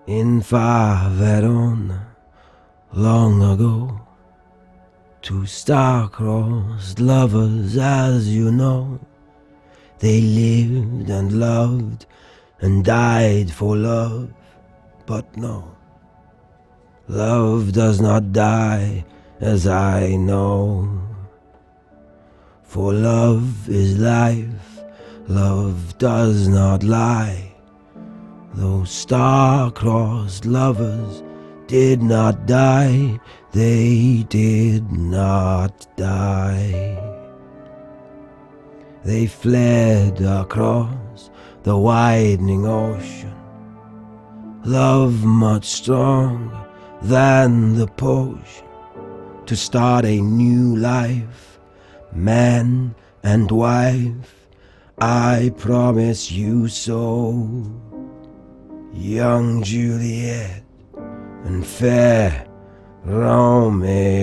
In far Verona, long ago, two star-crossed lovers, as you know, they lived and loved and died for love, but no, love does not die, as I know. For love is life, love does not lie. Those star-crossed lovers did not die, they did not die. They fled across the widening ocean, love much stronger than the potion, to start a new life, man and wife, I promise you so. Young Juliet and fair Romeo.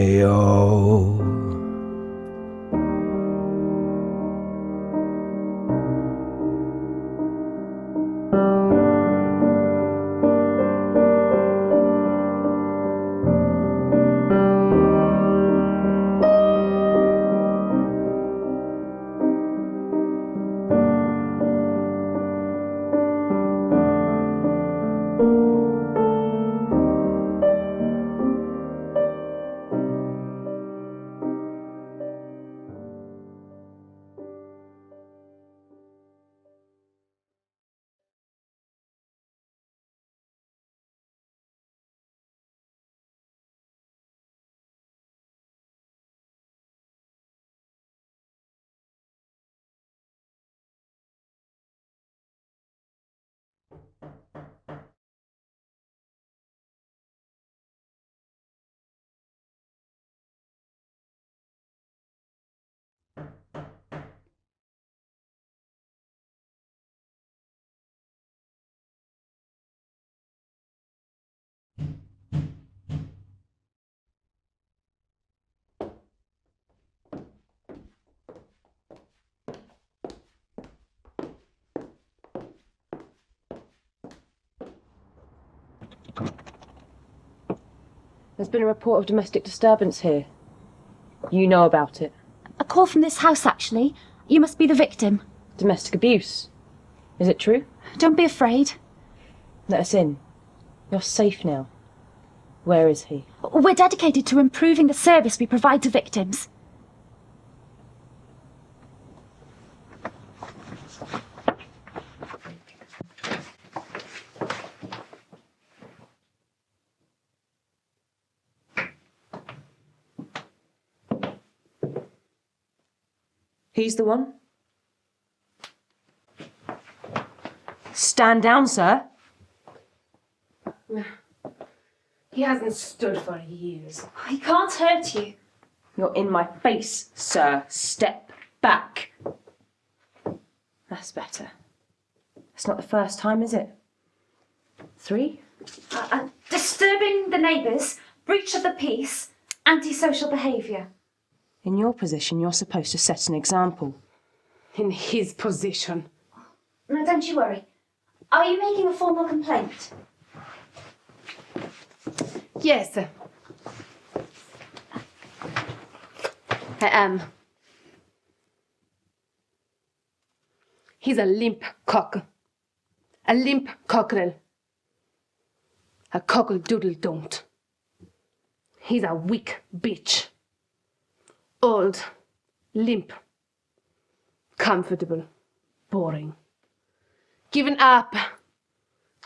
There's been a report of domestic disturbance here. You know about it. A call from this house, actually. You must be the victim. Domestic abuse. Is it true? Don't be afraid. Let us in. You're safe now. Where is he? We're dedicated to improving the service we provide to victims. He's the one? Stand down, sir. He hasn't stood for years. He can't hurt you. You're in my face, sir. Step back. That's better. It's not the first time, is it? 3? Disturbing the neighbours, breach of the peace, antisocial behaviour. In your position, you're supposed to set an example. In his position. No, don't you worry. Are you making a formal complaint? Yes. I am. He's a limp cock. A limp cockerel. A cockle-doodle-don't. He's a weak bitch. Old, limp, comfortable, boring. Given up,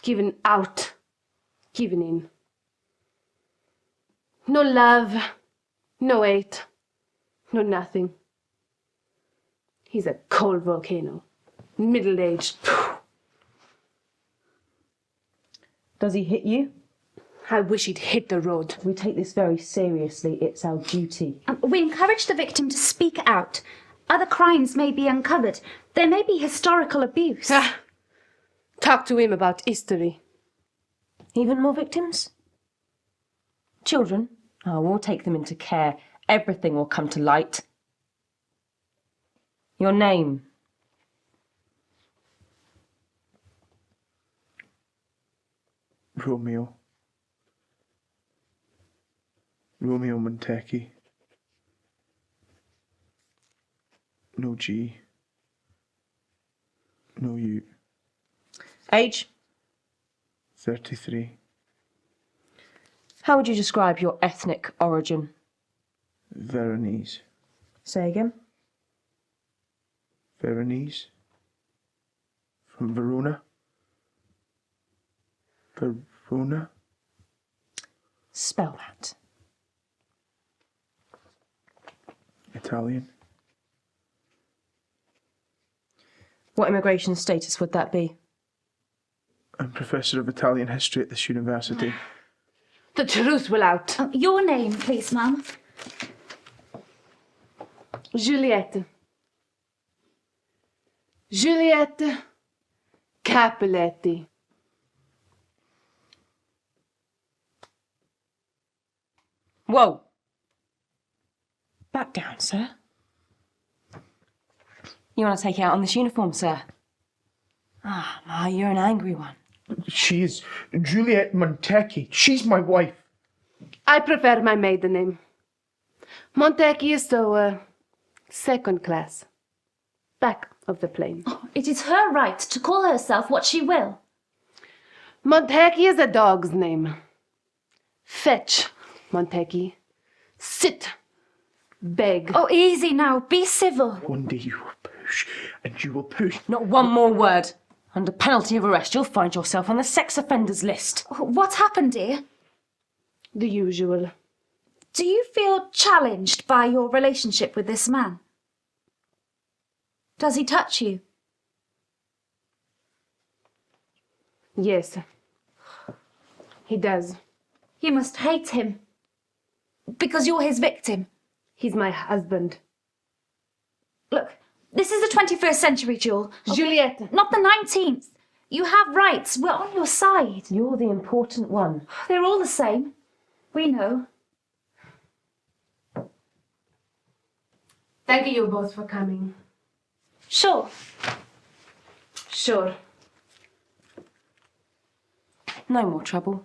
given out, given in. No love, no hate, no nothing. He's a cold volcano, middle-aged. Does he hit you? I wish he'd hit the road. We take this very seriously. It's our duty. We encourage the victim to speak out. Other crimes may be uncovered. There may be historical abuse. Talk to him about history. Even more victims? Children? Oh, we'll take them into care. Everything will come to light. Your name? Romeo. Romeo Montecchi. No G. No U. Age? 33. How would you describe your ethnic origin? Veronese. Say again. Veronese. From Verona. Verona. Spell that. Italian. What immigration status would that be? I'm Professor of Italian History at this university. The truth will out. Your name, please, ma'am. Juliette. Juliette Capuletti. Whoa! Back down, sir. You want to take it out on this uniform, sir? Ah, Ma, you're an angry one. She is Juliette Montecchi. She's my wife. I prefer my maiden name. Montecchi is so, second class. Back of the plane. Oh, it is her right to call herself what she will. Montecchi is a dog's name. Fetch, Montecchi. Sit. Beg. Oh, easy now. Be civil. One day you will push, and you will push. Not one more word. Under penalty of arrest, you'll find yourself on the sex offenders list. What happened, dear? The usual. Do you feel challenged by your relationship with this man? Does he touch you? Yes. He does. You must hate him. Because you're his victim. He's my husband. Look, this is the 21st century, Jewel. Juliette. Not the 19th. You have rights. We're on your side. You're the important one. They're all the same. We know. Thank you both for coming. Sure. Sure. No more trouble.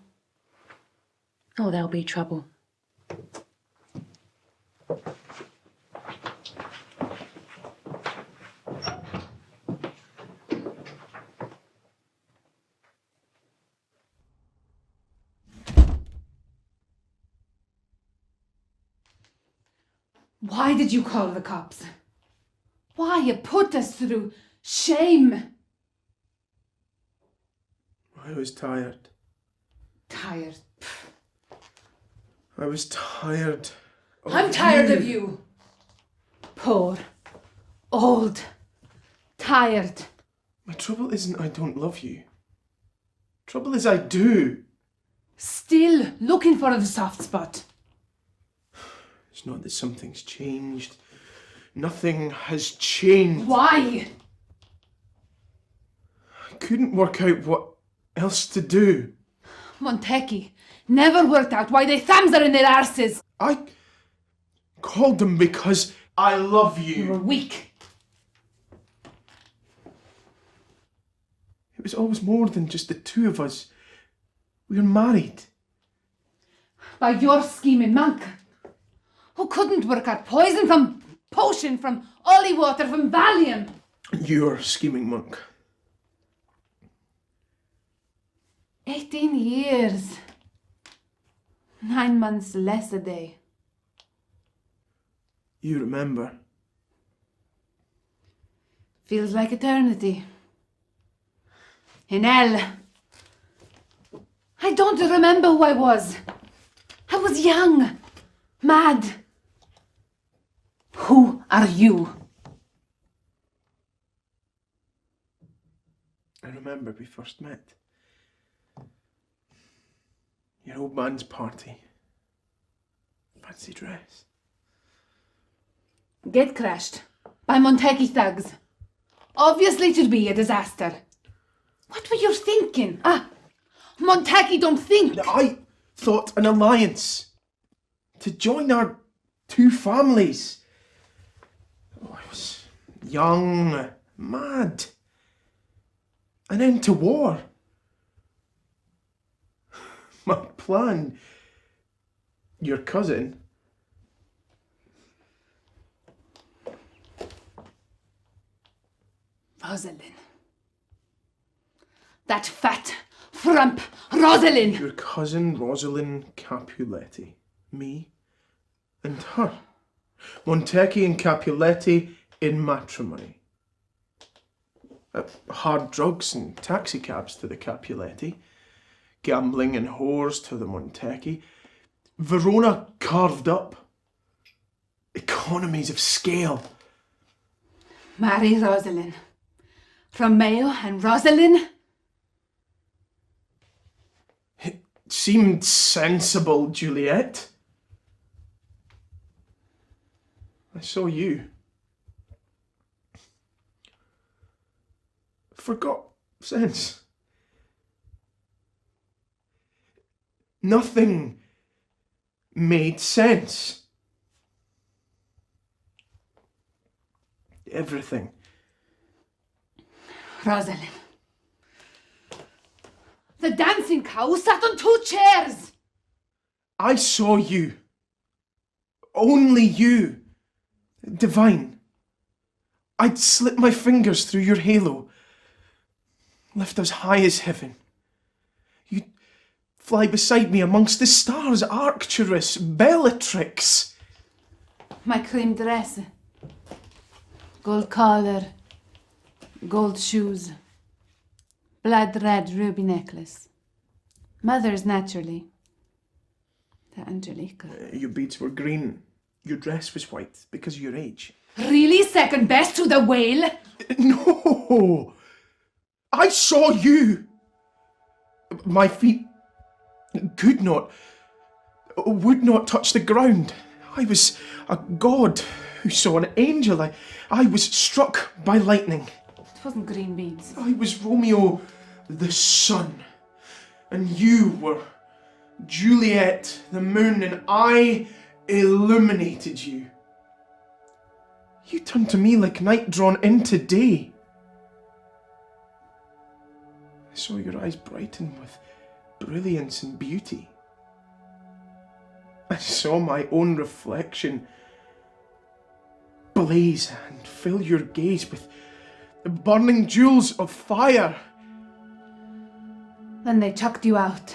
Oh, there'll be trouble. Why did you call the cops? Why you put us through shame? I was tired. Tired. I was tired. I'm tired of you. Poor, old, tired. My trouble isn't I don't love you. Trouble is I do. Still looking for the soft spot. It's not that something's changed. Nothing has changed. Why? I couldn't work out what else to do. Montecchi never worked out why their thumbs are in their arses. I called them because I love You were you. weak. It was always more than just the two of us. We were married. By your scheming monk, who couldn't work out poison from potion, from holy water, from Valium. You're scheming monk. 18 years. 9 months less a day. You remember. Feels like eternity. In hell. I don't remember who I was. I was young. Mad. Who are you? I remember we first met. Your old man's party. Fancy dress. Get crashed by Montecchi thugs. Obviously to be a disaster. What were you thinking? Montecchi don't think. I thought an alliance. To join our two families. Oh, I was young, mad. An end to war. plan. Your cousin. Rosalind. That fat frump Rosalind. Your cousin Rosalind Capuletti. Me and her. Montecchi and Capuletti in matrimony. Hard drugs and taxicabs to the Capuletti. Gambling and whores to the Montecchi. Verona carved up. Economies of scale. Marry Rosalind. Romeo and Rosalind. It seemed sensible, Juliet. I saw you. Forgot sense. Nothing made sense. Everything. Rosalind. The dancing cow sat on 2 chairs. I saw you. Only you. Divine. I'd slip my fingers through your halo. Lift us high as heaven. You'd fly beside me amongst the stars, Arcturus, Bellatrix. My cream dress. Gold collar. Gold shoes. Blood red ruby necklace. Mother's naturally. The Angelica. Your beads were green. Your dress was white because of your age. Really second best to the whale? No! I saw you! My feet could not, would not touch the ground. I was a god who saw an angel. I was struck by lightning. It wasn't green beads. I was Romeo the sun. And you were Juliet the moon, and I illuminated you. You turned to me like night drawn into day. I saw your eyes brighten with brilliance and beauty. I saw my own reflection blaze and fill your gaze with the burning jewels of fire. Then they chucked you out.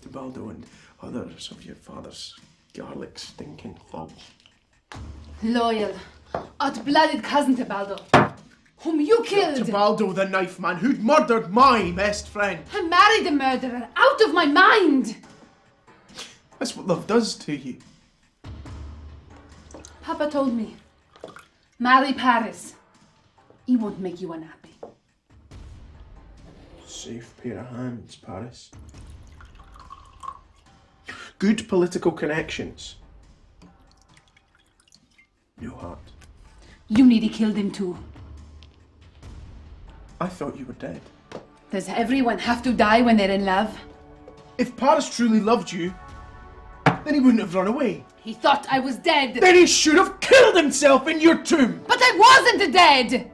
Tebaldo and others of your father's garlic stinking thugs. Loyal, hot-blooded cousin Tebaldo, whom you killed. Tebaldo the knife man who'd murdered my best friend. I married a murderer, out of my mind. That's what love does to you. Papa told me, marry Paris. He won't make you unhappy. Safe pair of hands, Paris. Good political connections. No heart. You nearly killed him too. I thought you were dead. Does everyone have to die when they're in love? If Paris truly loved you, then he wouldn't have run away. He thought I was dead. Then he should have killed himself in your tomb. But I wasn't dead!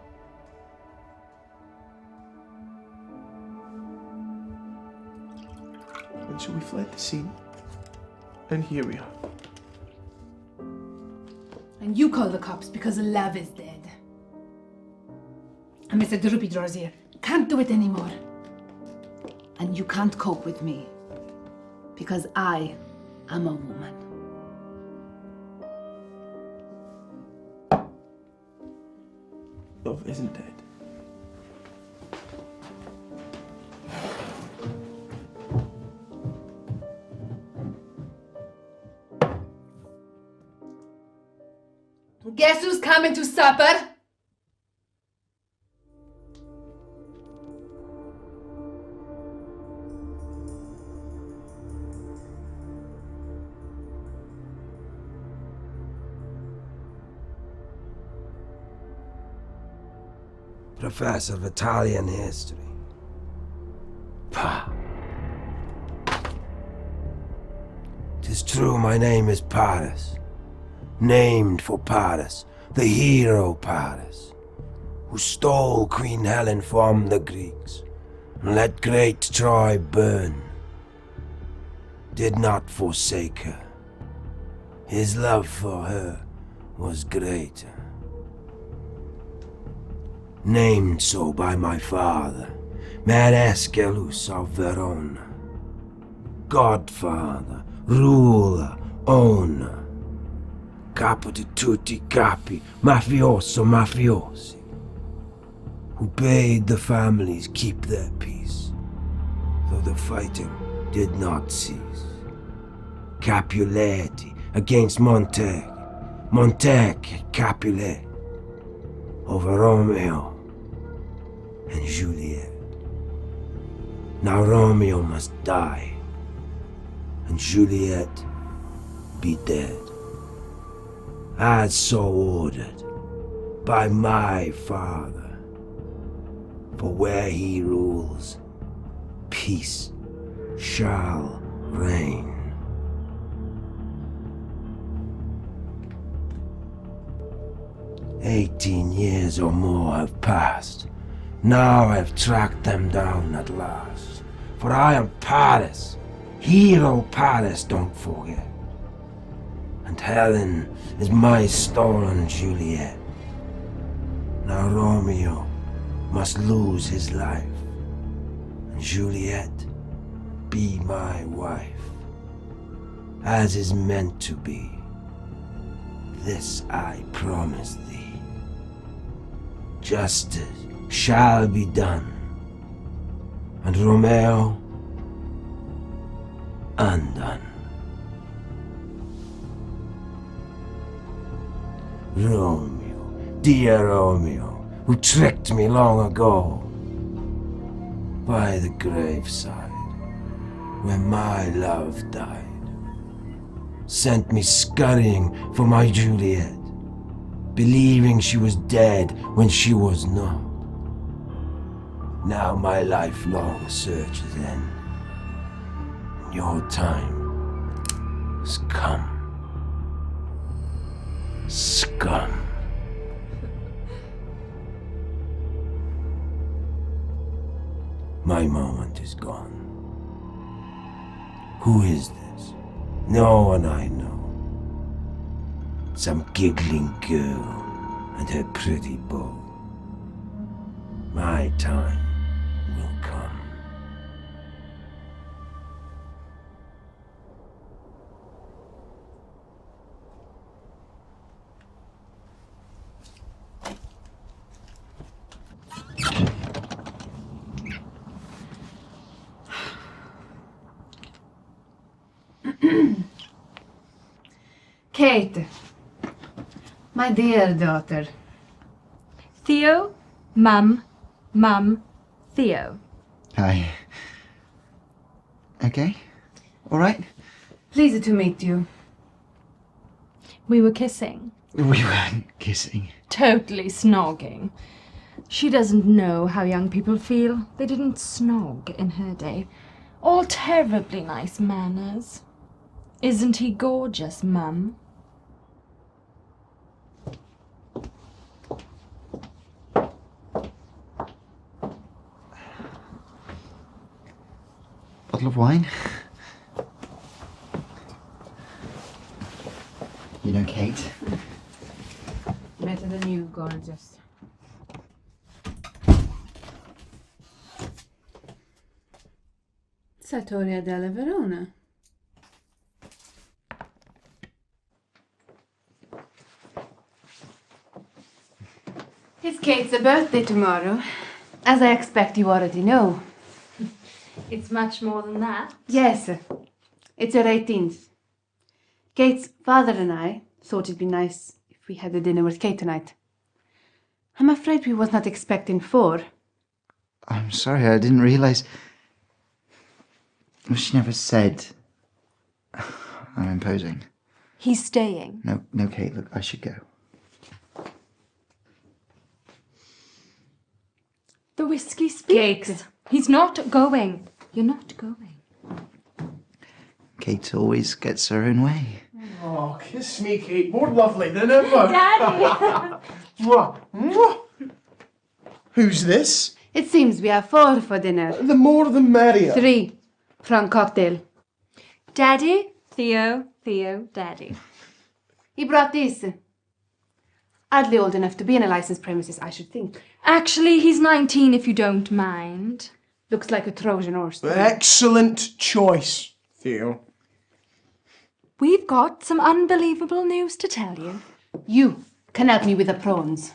And so we fled the scene. And here we are. And you call the cops because love is dead. And Mr. Droopy Drawers here can't do it anymore. And you can't cope with me because I am a woman. Love isn't dead. Guess who's coming to supper? Professor of Italian history. Pah. 'Tis true my name is Paris, named for Paris, the hero Paris, who stole Queen Helen from the Greeks and let great Troy burn, did not forsake her. His love for her was greater. Named so by my father, Escalation of Verona. Godfather, ruler, owner. Capo di tutti capi, mafiosi. Who bade the families keep their peace, though the fighting did not cease. Capuleti against Montag Capulet over Romeo and Juliet. Now Romeo must die, and Juliet be dead, as so ordered by my father. For where he rules, peace shall reign. "18 years or more have passed. Now I've tracked them down at last. For I am Paris, hero Paris, don't forget. And Helen is my stolen Juliet. Now Romeo must lose his life, and Juliet be my wife, as is meant to be. This I promise thee. Justice shall be done, and Romeo undone. Romeo, dear Romeo, who tricked me long ago by the graveside where my love died, sent me scurrying for my Juliet, believing she was dead when she was not. Now my lifelong search is ended. Your time has come. Scum. My moment is gone. Who is this? No one I know. Some giggling girl and her pretty beau. My time will come. Kate, my dear daughter. Theo, Mum, Theo. Hi. Okay? All right? Pleased to meet you. We were kissing. We weren't kissing. Totally snogging. She doesn't know how young people feel. They didn't snog in her day. All terribly nice manners. Isn't he gorgeous, Mum? Bottle of wine? You know Kate? Better than you, gorgeous. Sartoria della Verona. It's Kate's birthday tomorrow, as I expect you already know. It's much more than that. Yes, it's her 18th. Kate's father and I thought it'd be nice if we had a dinner with Kate tonight. I'm afraid we was not expecting 4. I'm sorry, I didn't realise. Well, she never said I'm imposing. He's staying. No, Kate, look, I should go. The whiskey speaks. Kate. He's not going. You're not going. Kate always gets her own way. Oh, kiss me, Kate. More lovely than ever. Daddy! Mwah, mwah. Who's this? It seems we have 4 for dinner. The more the merrier. 3 from cocktail. Daddy, Theo, Daddy. He brought this. Hardly old enough to be in a licensed premises, I should think. Actually, he's 19 if you don't mind. Looks like a Trojan horse. Excellent choice, Theo. We've got some unbelievable news to tell you. You can help me with the prawns.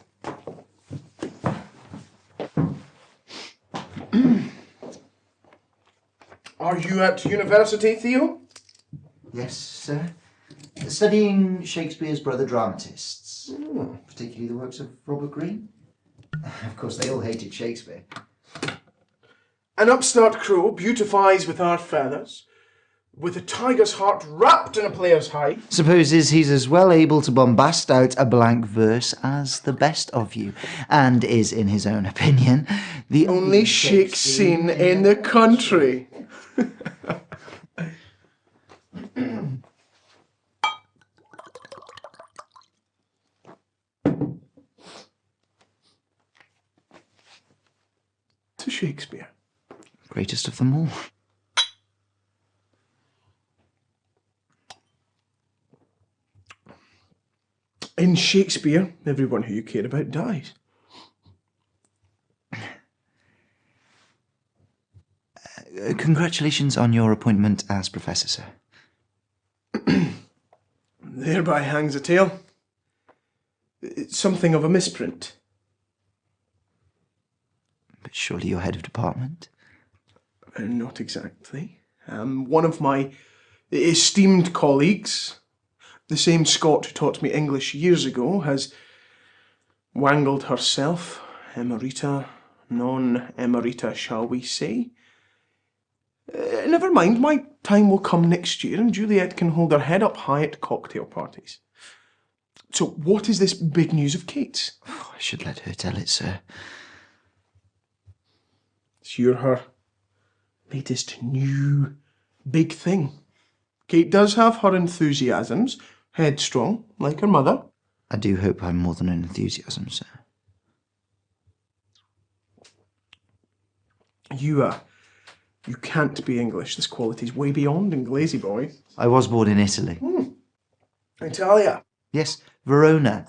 Are you at university, Theo? Yes, sir. Studying Shakespeare's brother dramatists, particularly the works of Robert Greene. Of course, they all hated Shakespeare. An upstart crow beautifies with our feathers, with a tiger's heart wrapped in a player's hide. Supposes he's as well able to bombast out a blank verse as the best of you, and is, in his own opinion, the Only chic scene in the country. To Shakespeare. greatest of them all. In Shakespeare, everyone who you care about dies. Congratulations on your appointment as professor, sir. Thereby hangs a tale. It's something of a misprint. But surely you're head of department? Not exactly. One of my esteemed colleagues, the same Scot who taught me English years ago, has wangled herself, emerita, non-emerita, shall we say. Never mind, my time will come next year and Juliet can hold her head up high at cocktail parties. So what is this big news of Kate's? Oh, I should let her tell it, sir. So you're her latest new big thing. Kate does have her enthusiasms, headstrong, like her mother. I do hope I'm more than an enthusiasm, sir. You can't be English. This quality's way beyond inglesi, boy. I was born in Italy. Italia. Yes, Verona.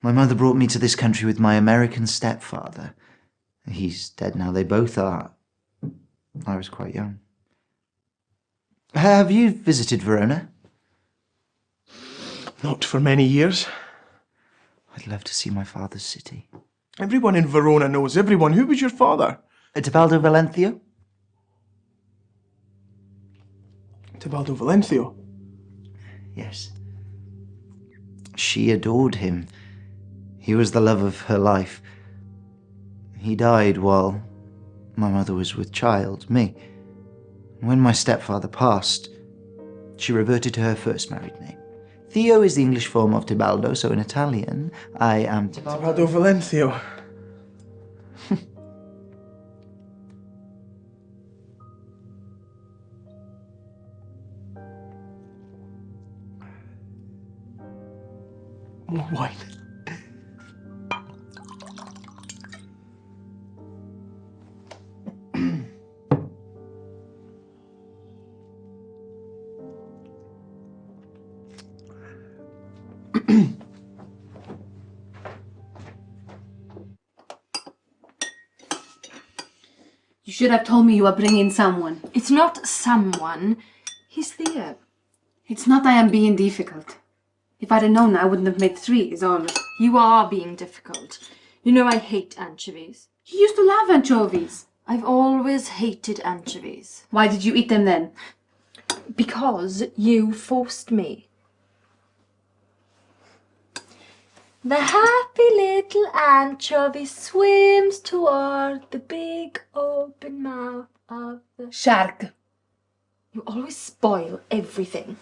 My mother brought me to this country with my American stepfather. He's dead now, they both are. I was quite young. Have you visited Verona? Not for many years. I'd love to see my father's city. Everyone in Verona knows everyone. Who was your father? Tebaldo Valencio? Tebaldo Valencio. Yes. She adored him. He was the love of her life. He died while my mother was with child, me. When my stepfather passed, she reverted to her first married name. Theo is the English form of Tebaldo, so in Italian, I am Tebaldo Valencio. More wine. You should have told me you were bringing someone. It's not someone. He's Theo. It's not I am being difficult. If I'd have known, I wouldn't have made 3, is all. You are being difficult. You know I hate anchovies. You used to love anchovies. I've always hated anchovies. Why did you eat them then? Because you forced me. The happy little anchovy swims toward the big open mouth of the Shark. You always spoil everything.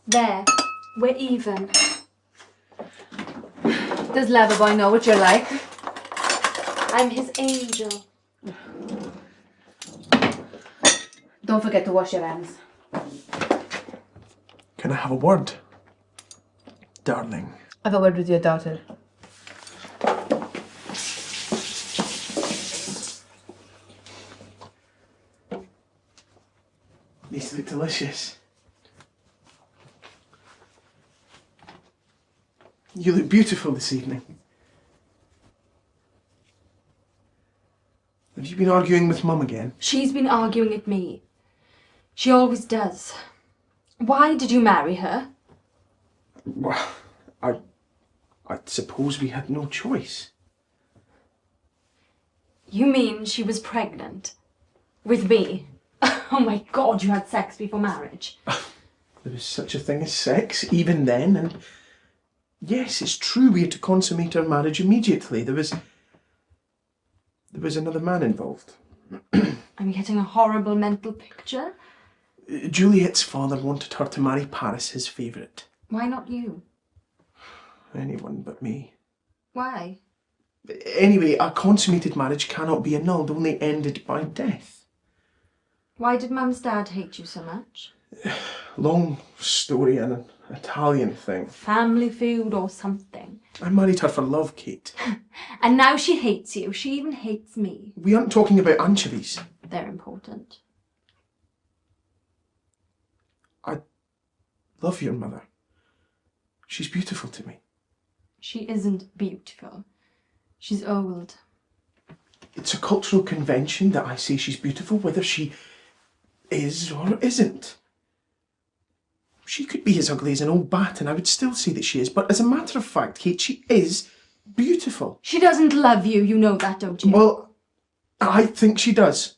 There, we're even. Does Loverboy know what you're like? I'm his angel. Don't forget to wash your hands. Can I have a word? Darling. Have a word with your daughter. These look delicious. You look beautiful this evening. Have you been arguing with Mum again? She's been arguing at me. She always does. Why did you marry her? Well, I suppose we had no choice. You mean she was pregnant? With me? Oh my God, you had sex before marriage. There was such a thing as sex, even then, and yes, it's true we had to consummate our marriage immediately. There was another man involved. I'm getting a horrible mental picture. Juliet's father wanted her to marry Paris, his favourite. Why not you? Anyone but me. Why? Anyway, a consummated marriage cannot be annulled, only ended by death. Why did Mum's dad hate you so much? Long story and an Italian thing. Family feud or something. I married her for love, Kate. And now she hates you. She even hates me. We aren't talking about anchovies. They're important. I love your mother. She's beautiful to me. She isn't beautiful. She's old. It's a cultural convention that I say she's beautiful, whether she is or isn't. She could be as ugly as an old bat and I would still say that she is, but as a matter of fact, Kate, she is beautiful. She doesn't love you, you know that, don't you? Well, I think she does.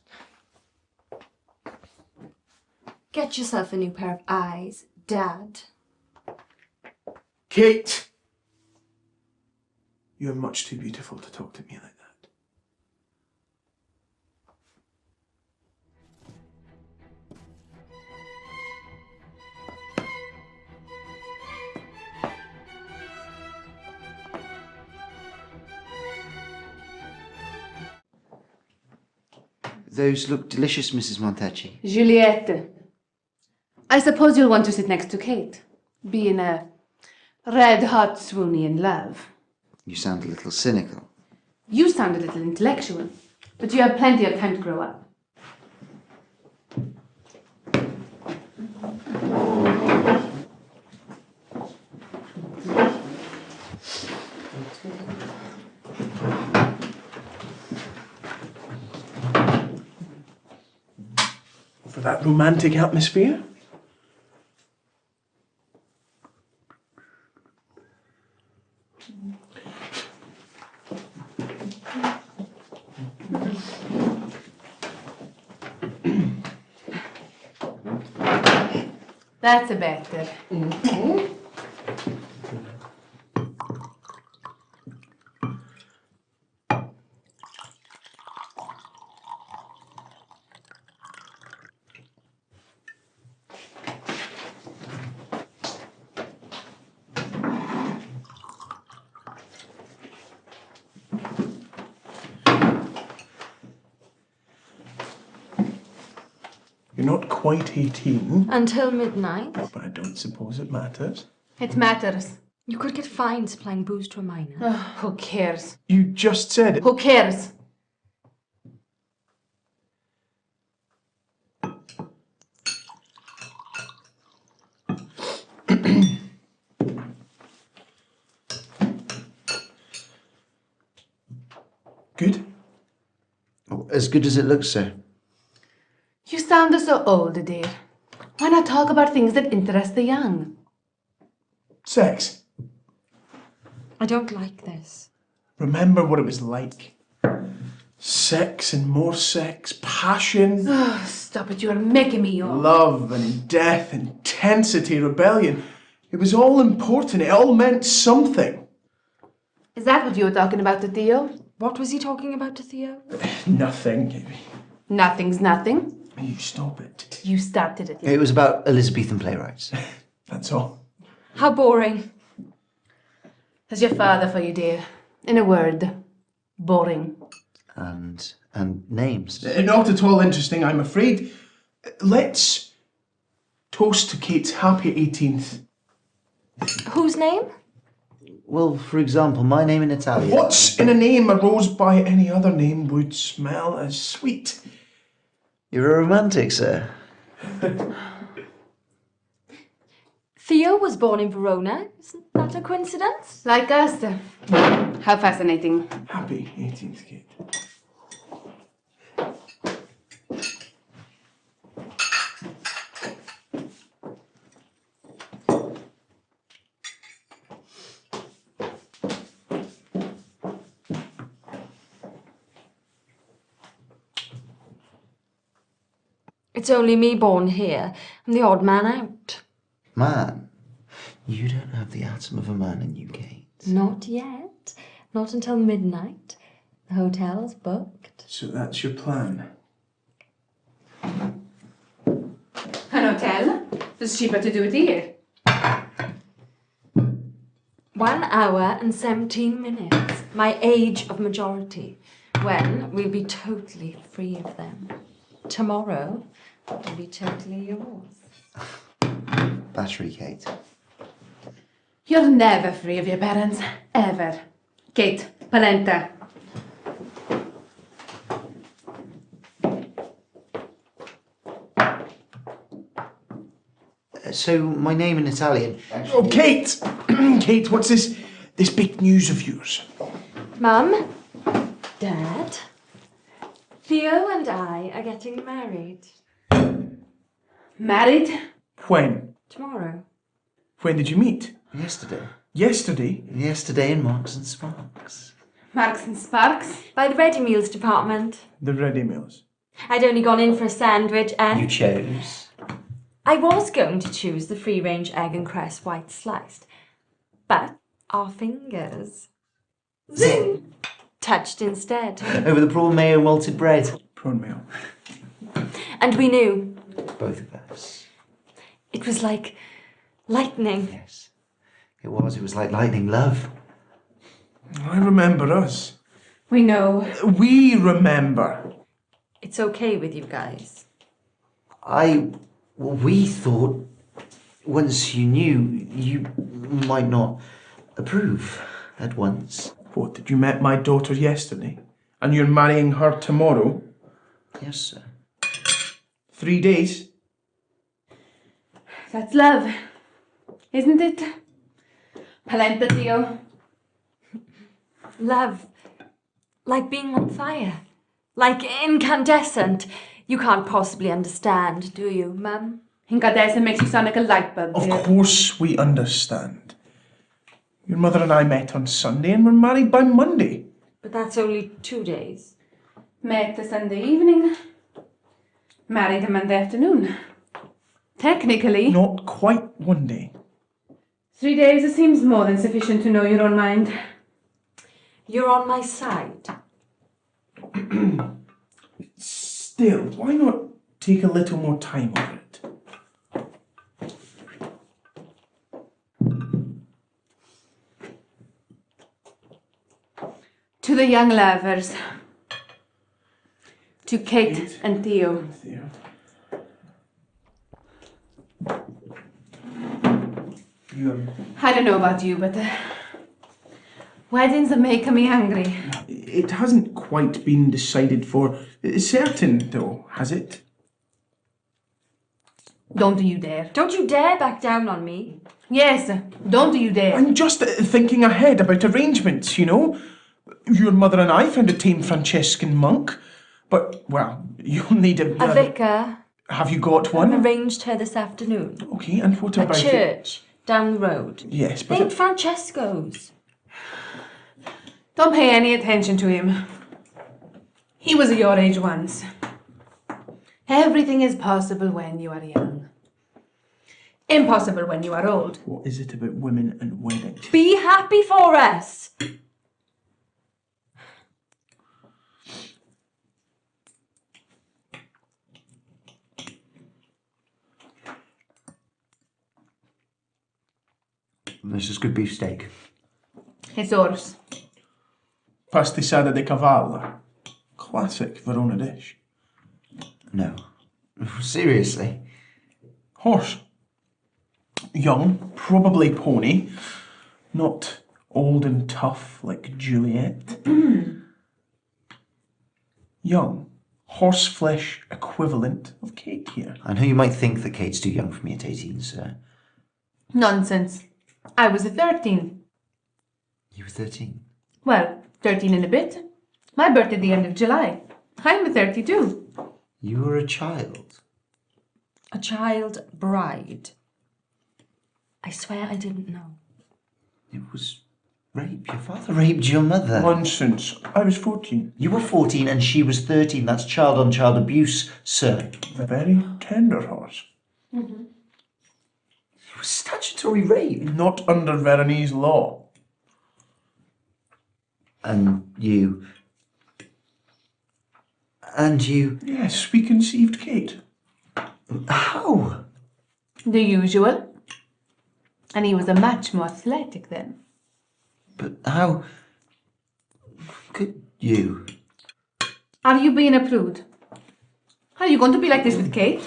Get yourself a new pair of eyes, Dad. Kate! You're much too beautiful to talk to me like that. Those look delicious, Mrs. Montecchi. Juliet. I suppose you'll want to sit next to Kate, being a red-hot swoony in love. You sound a little cynical. You sound a little intellectual, but you have plenty of time to grow up. For that romantic atmosphere? That's a better. You're not quite 18. Until midnight. But I don't suppose it matters. It matters. You could get fined supplying booze to a minor. Who cares? You just said it. Who cares? Good? Oh, as good as it looks, sir. You sound so old, dear. Why not talk about things that interest the young? Sex. I don't like this. Remember what it was like. Sex and more sex, passion, Oh, stop it, you are making me yawn. love and death, intensity, rebellion. It was all important. It all meant something. Is that what you were talking about to Theo? What was he talking about to Theo? Nothing. Nothing's nothing. You stop it. You started it. It was about Elizabethan playwrights. That's all. How boring. That's your father for you, dear. In a word, boring. And names. Not at all interesting, I'm afraid. Let's toast to Kate's happy 18th. Whose name? Well, for example, my name in Italian. What's in a name a rose by any other name would smell as sweet? You're a romantic, sir. Theo was born in Verona. Isn't that a coincidence? Like us. How fascinating. Happy 18th, Kate. It's only me born here. I'm the odd man out. Man? You don't have the atom of a man in you, Kate. Not yet. Not until midnight. The hotel's booked. So that's your plan? An hotel? It's cheaper to do it here. 1 hour and 17 minutes. My age of majority. When we'll be totally free of them. Tomorrow will be totally yours. Battery, Kate. You're never free of your parents. Ever. Kate, polenta. So, my name in Italian... Oh, Kate! Kate, what's this big news of yours? Mum, Dad, Theo and I are getting married. Married? When? Tomorrow. When did you meet? Yesterday. Yesterday? Yesterday in Marks and Sparks. Marks and Sparks? By the ready meals department. The ready meals. I'd only gone in for a sandwich and... You chose? I was going to choose the free-range egg and cress white sliced. But our fingers... Zing! Touched instead. Over the prawn mayo malted bread. Prawn mayo. And we knew. Both of us. It was like lightning. Yes. It was like lightning love. I remember us. We know. We remember. It's okay with you guys. We thought once you knew, you might not approve at once. What, did you met my daughter yesterday? And you're marrying her tomorrow? Yes, sir. 3 days? That's love. Isn't it? Polenta, Theo. Love. Like being on fire. Like incandescent. You can't possibly understand, do you, Mum? Incandescent makes you sound like a light bulb. Of course we understand. Your mother and I met on Sunday and were married by Monday. But that's only 2 days. Met the Sunday evening. Married the Monday afternoon. Technically. Not quite 1 day. 3 days seems more than sufficient to know your own mind. You're on my side. Still, why not take a little more time over it? To the young lovers. To Kate and Theo. I don't know about you, but weddings are making me hungry. It hasn't quite been decided for certain, though, has it? Don't you dare. Don't you dare back down on me. Yes, don't you dare. I'm just thinking ahead about arrangements, you know. Your mother and I found a tame Franciscan monk, but, well, you'll need a vicar. Have you got one? I've arranged her this afternoon. Okay, and what about a church down the road. Yes, but... Think Francesco's. Don't pay any attention to him. He was your age once. Everything is possible when you are young. Impossible when you are old. What is it about women and weddings? Be happy for us. This is good beef steak. It's yours. Pastisada di cavallo. Classic Verona dish. No. Seriously. Horse. Young, probably pony. Not old and tough like Juliet. Young, horseflesh equivalent of Kate here. I know you might think that Kate's too young for me at 18, sir. Nonsense. I was 13. You were 13? Well, 13 and a bit. My birthday the end of July. I'm 32. You were a child. A child bride. I swear I didn't know. It was rape. Your father raped your mother. Nonsense. I was 14. You were 14 and she was 13. That's child-on-child abuse, sir. A very tender horse. Mm-hmm. It was statutory rape. Not under Veronese law. And you... Yes, we conceived Kate. How? The usual. And he was a match more athletic then. But how could you? Are you being a prude? Are you going to be like this with Kate?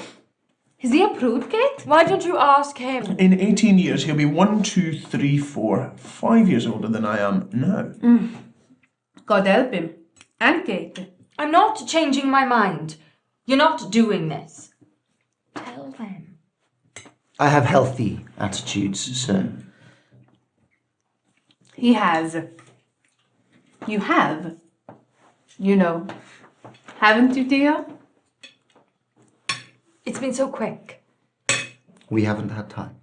Is he a prude, Kate? Why don't you ask him? In 18 years, he'll be 1, 2, 3, 4, 5 years older than I am now. God help him. And Kate. I'm not changing my mind. You're not doing this. Tell them. I have healthy attitudes, sir. He has. You have. You know. Haven't you, dear? It's been so quick. We haven't had time.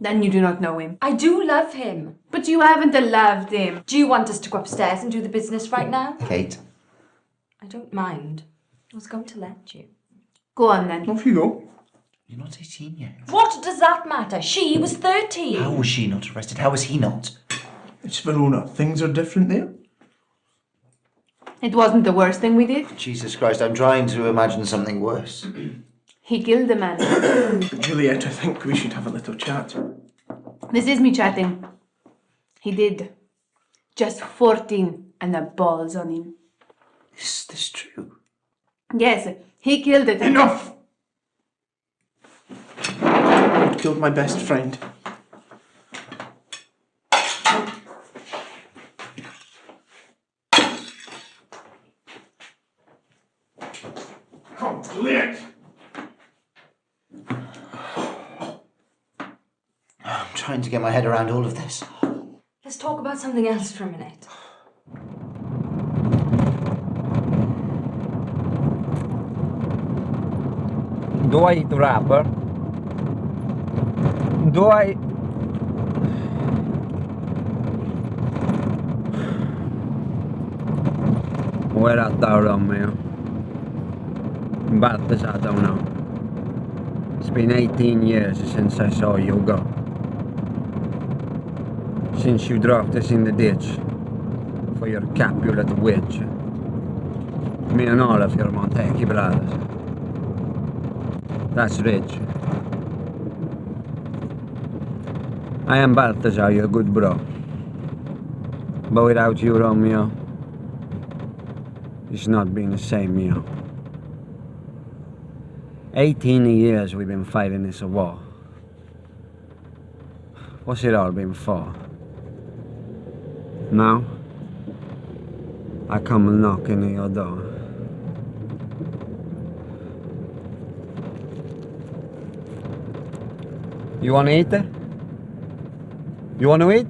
Then you do not know him. I do love him. But you haven't loved him. Do you want us to go upstairs and do the business right now? Kate. I don't mind. I was going to let you. Go on then. Off you go. You're not 18 yet. What does that matter? She was 13. How was she not arrested? How was he not? It's Verona. Things are different there. It wasn't the worst thing we did. Jesus Christ, I'm trying to imagine something worse. He killed a man. Juliet, I think we should have a little chat. This is me chatting. He did. Just 14 and the balls on him. Is this true? Yes, he killed it. Enough! Killed my best friend. Come, Juliet! I'm trying to get my head around all of this. Let's talk about something else for a minute. Do I eat wrapper? Do I... Where art thou, Romeo? Battezzato or no? It's been 18 years since I saw you go. Since you dropped us in the ditch for your Capulet witch. Me and all of your Montecchi brothers. That's rich. I am Balthazar, your good bro. But without you, Romeo, it's not been the same, yo. 18 years we've been fighting this war. What's it all been for? Now, I come knocking at your door. You wanna eat it? You wanna eat?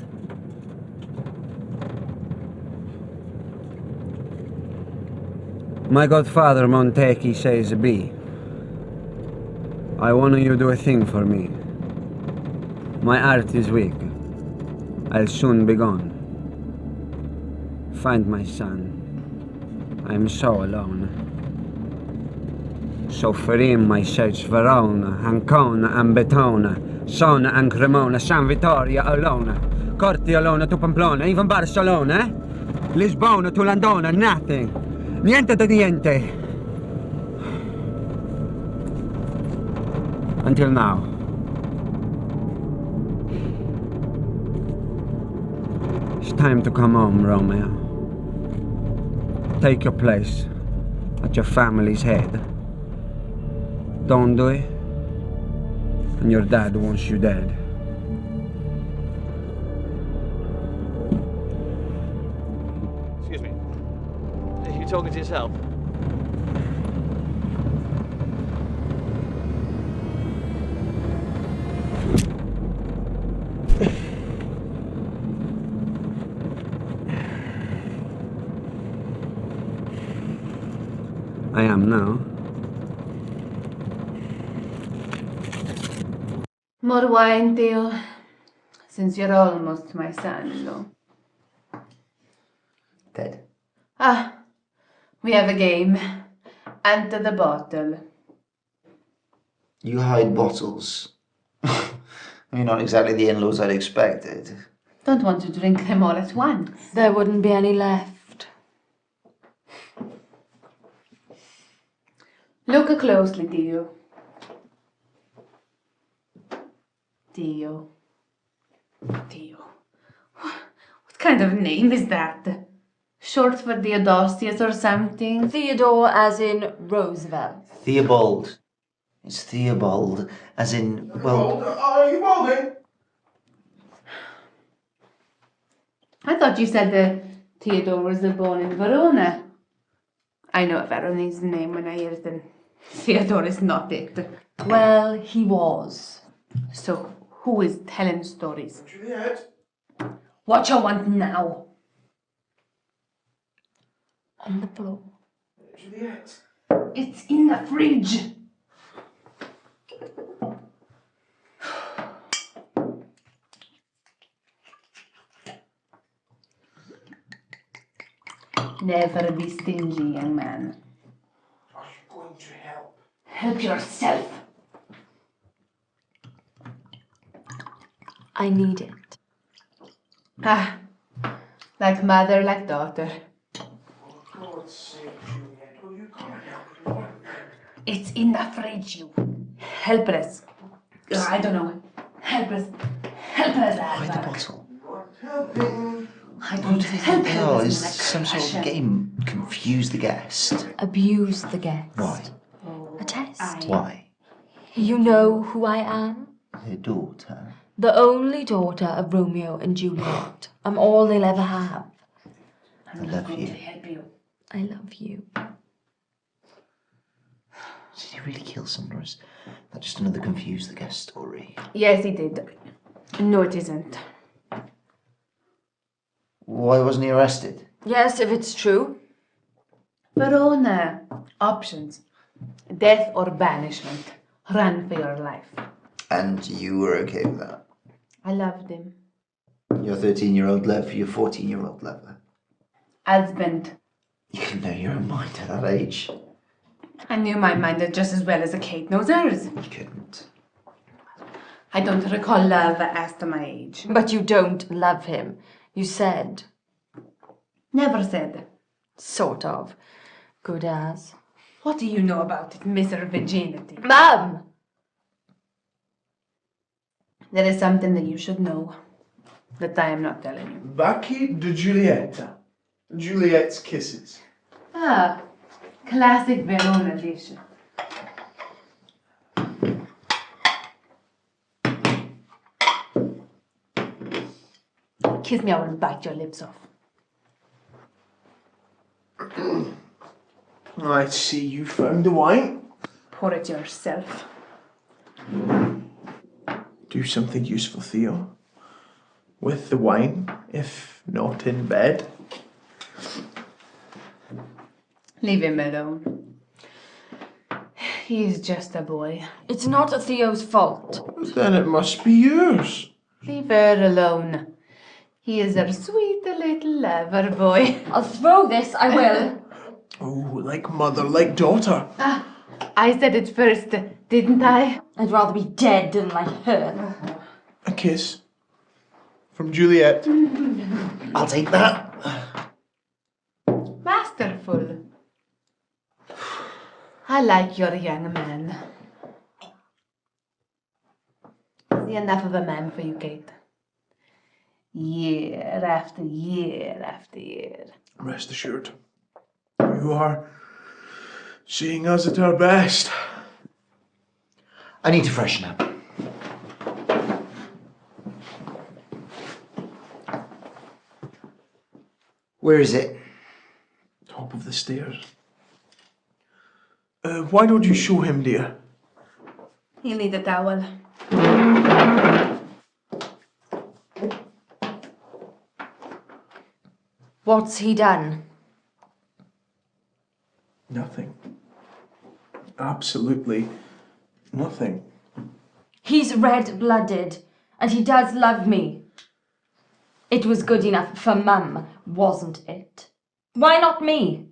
My godfather Montecchi says be. I want you to do a thing for me. My heart is weak. I'll soon be gone. Find my son. I am so alone. So for him I search Verona, Ancona and Betona, Sona and Cremona, San Vittoria alone, Corti alone to Pamplona, even Barcelona, eh? Lisbona to Landona, nothing. Niente da niente. Until now. It's time to come home, Romeo. Take your place at your family's head. Don't do it, and your dad wants you dead. Excuse me. Are you talking to yourself? some now. More wine, Theo, since you're almost my son-in-law. Dead. Ah, we have a game. Enter the bottle. You hide bottles. You're not exactly the in-laws I'd expected. Don't want to drink them all at once. There wouldn't be any left. Look closely, Theo. Theo. What kind of name is that? Short for Theodosius or something? Theodore as in Roosevelt. Theobald. It's Theobald, as in, well... Are you balding? I thought you said that Theodore was born in Verona. I know a Veronese name when I hear it, and Theodore is not it. Well, he was. So, who is telling stories? Juliet? What you want now? On the floor. Juliet? It's in the fridge. Never be stingy, young man. Are you going to help? Help yourself. I need it. Ah, like mother, like daughter. For God's sake, Juliet, will you come and help me? It's in the fridge, you helpless. I don't know. Helpless. Helpless. Hide the bottle. Helping. I don't help Oh, helpless is in a some sort of crasher. game confuse the guest? Abuse the guest. Why? A test. Why? You know who I am? Her daughter. The only daughter of Romeo and Juliet. I'm all they'll ever have. I love you. Help you. I love you. Did he really kill someone, or is that just another confuse the guest story? Yes, he did. No, it isn't. Why wasn't he arrested? Yes, if it's true. Verona. Options. Death or banishment. Run for your life. And you were okay with that? I loved him. Your 13-year-old love for your 14-year-old lover. Husband. You can know your own mind at that age. I knew my mind just as well as a Kate knows hers. You couldn't. I don't recall love as to my age. But you don't love him. You said. Never said. Sort of. Good as. What do you know about it, Mr. Virginity? Mum! There is something that you should know that I am not telling you. Bacchi di Giulietta. Juliet's kisses. Ah, classic Verona dish. Kiss me, I will bite your lips off. I see you found the wine. Pour it yourself. Do something useful, Theo. With the wine, if not in bed. Leave him alone. He is just a boy. It's not Theo's fault. Then it must be yours. Leave her alone. He is a sweet little lover boy. I'll throw this, I will. Oh, like mother, like daughter. Ah, I said it first, didn't I? I'd rather be dead than like her. A kiss. From Juliet. I'll take that. Masterful. I like your young man. Is he enough of a man for you, Kate? Year after year after year. Rest assured. You are seeing us at our best. I need to freshen up. Where is it? Top of the stairs. Why don't you show him, dear? He'll need a towel. What's he done? Nothing. absolutely nothing. He's red-blooded, and he does love me. It was good enough for Mum, wasn't it? Why not me?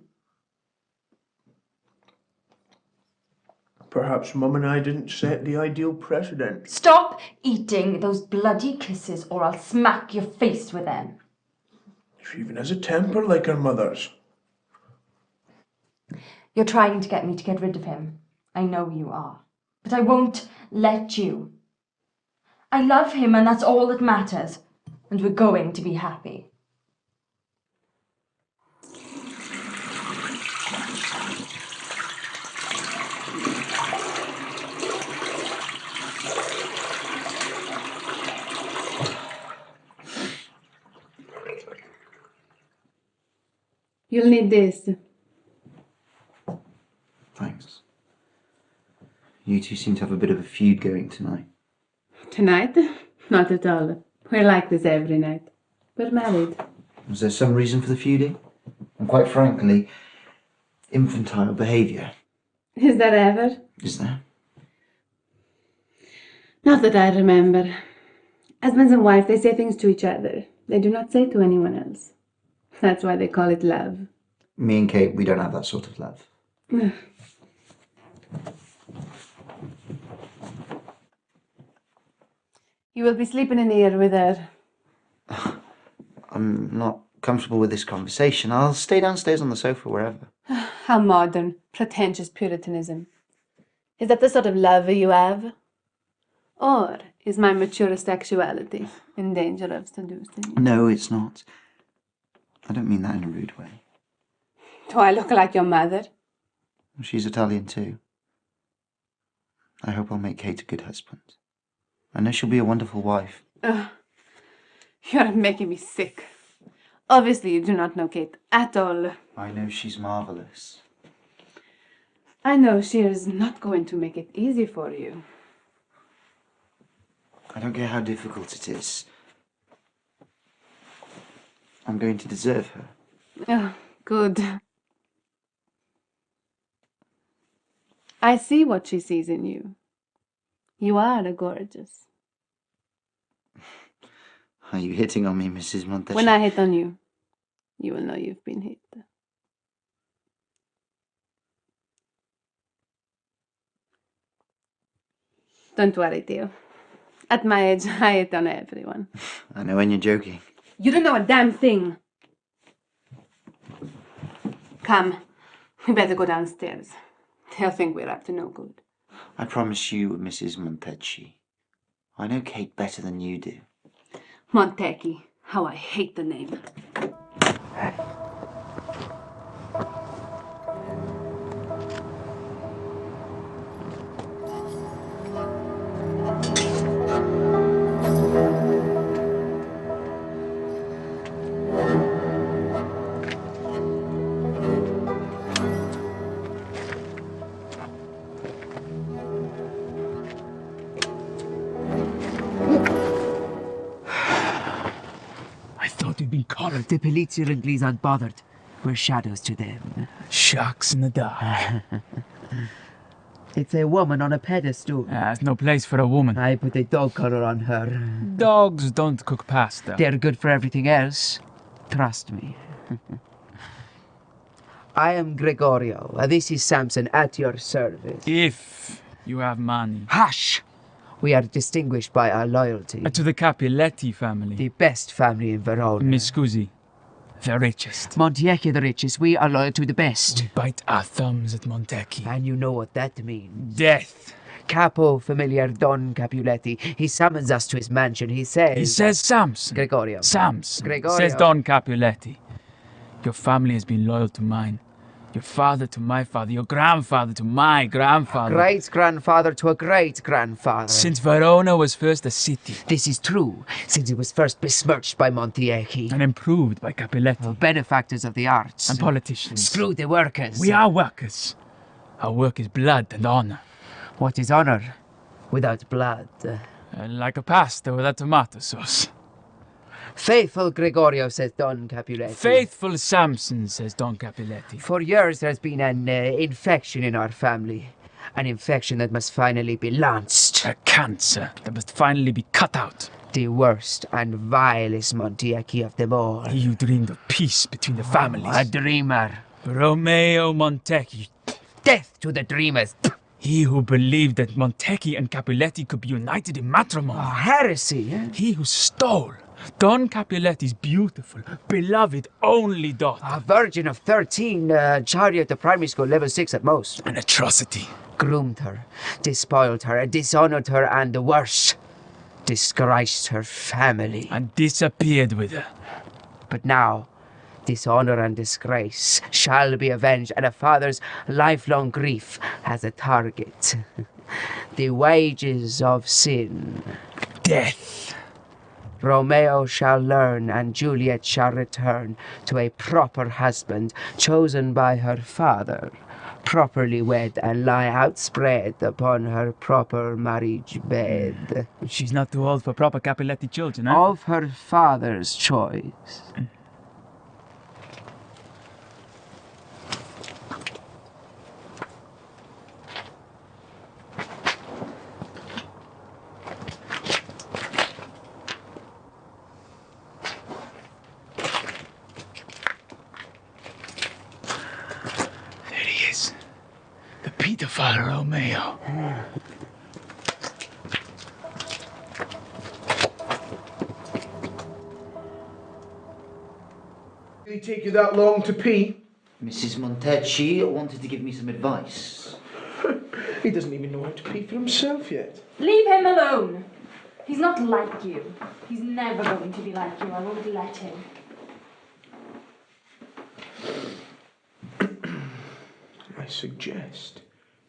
Perhaps Mum and I didn't set the ideal precedent. Stop eating those bloody kisses, or I'll smack your face with them. She even has a temper like her mother's. You're trying to get me to get rid of him. I know you are. But I won't let you. I love him, and that's all that matters. And we're going to be happy. You'll need this. Thanks. You two seem to have a bit of a feud going tonight. Tonight? Not at all. We're like this every night. We're married. Was there some reason for the feuding? And quite frankly, infantile behaviour. Is there ever? Is there? Not that I remember. Husbands and wives, they say things to each other. They do not say to anyone else. That's why they call it love. Me and Kate, we don't have that sort of love. You will be sleeping in here with her. I'm not comfortable with this conversation. I'll stay downstairs on the sofa, wherever. How modern, pretentious Puritanism. Is that the sort of lover you have? Or is my mature sexuality in danger of seducing you? No, it's not. I don't mean that in a rude way. Do I look like your mother? She's Italian too. I hope I'll make Kate a good husband. I know she'll be a wonderful wife. You're making me sick. Obviously, you do not know Kate at all. I know she's marvellous. I know she is not going to make it easy for you. I don't care how difficult it is. I'm going to deserve her. Oh, good. I see what she sees in you. You are gorgeous. Are you hitting on me, Mrs. Monteschi? When I hit on you, you will know you've been hit. Don't worry, Theo. At my age, I hit on everyone. I know when you're joking. You don't know a damn thing. Come, we better go downstairs. They'll think we're up to no good. I promise you, Mrs. Monteschi, I know Kate better than you do. Montecchi, how I hate the name. The police are inglese unbothered. We're shadows to them. Sharks in the dark. It's a woman on a pedestal. There's no place for a woman. I put a dog collar on her. Dogs don't cook pasta. They're good for everything else. Trust me. I am Gregorio. This is Samson at your service. If you have money. Hush! We are distinguished by our loyalty. To the Capiletti family. The best family in Verona. Mi scusi. The richest. Montecchi the richest. We are loyal to the best. We bite our thumbs at Montecchi. And you know what that means. Death. Capo familiar Don Capuletti. He summons us to his mansion. He says... Samson. Gregorio. Samson. Gregorio. Says Don Capuletti. Your family has been loyal to mine. Your father to my father, your grandfather to my grandfather. Great-grandfather to a great-grandfather. Since Verona was first a city. This is true, since it was first besmirched by Montecchi. And improved by Capiletti. Benefactors of the arts. And politicians. Screw the workers. We are workers. Our work is blood and honor. What is honor without blood? Like a pasta without tomato sauce. Faithful Gregorio, says Don Capuletti. Faithful Samson, says Don Capuletti. For years there's been an infection in our family. An infection that must finally be launched. A cancer that must finally be cut out. The worst and vilest Montecchi of them all. He who dreamed of peace between the families. A dreamer. Romeo Montecchi. Death to the dreamers. He who believed that Montecchi and Capuletti could be united in matrimony. Heresy, eh? He who stole Don Capuletti's beautiful, beloved only daughter. A virgin of 13, chariot of primary school, level 6 at most. An atrocity. Groomed her, despoiled her, dishonored her, and the worst, disgraced her family. And disappeared with her. But now, dishonor and disgrace shall be avenged, and a father's lifelong grief has a target. The wages of sin. Death. Romeo shall learn, and Juliet shall return to a proper husband chosen by her father, properly wed, and lie outspread upon her proper marriage bed. She's not too old for proper Capuletti children, eh? Of her father's choice. Pedophile Romeo. Did it take you that long to pee? Mrs. Montecchi wanted to give me some advice. He doesn't even know how to pee for himself yet. Leave him alone. He's not like you. He's never going to be like you. I won't let him. I suggest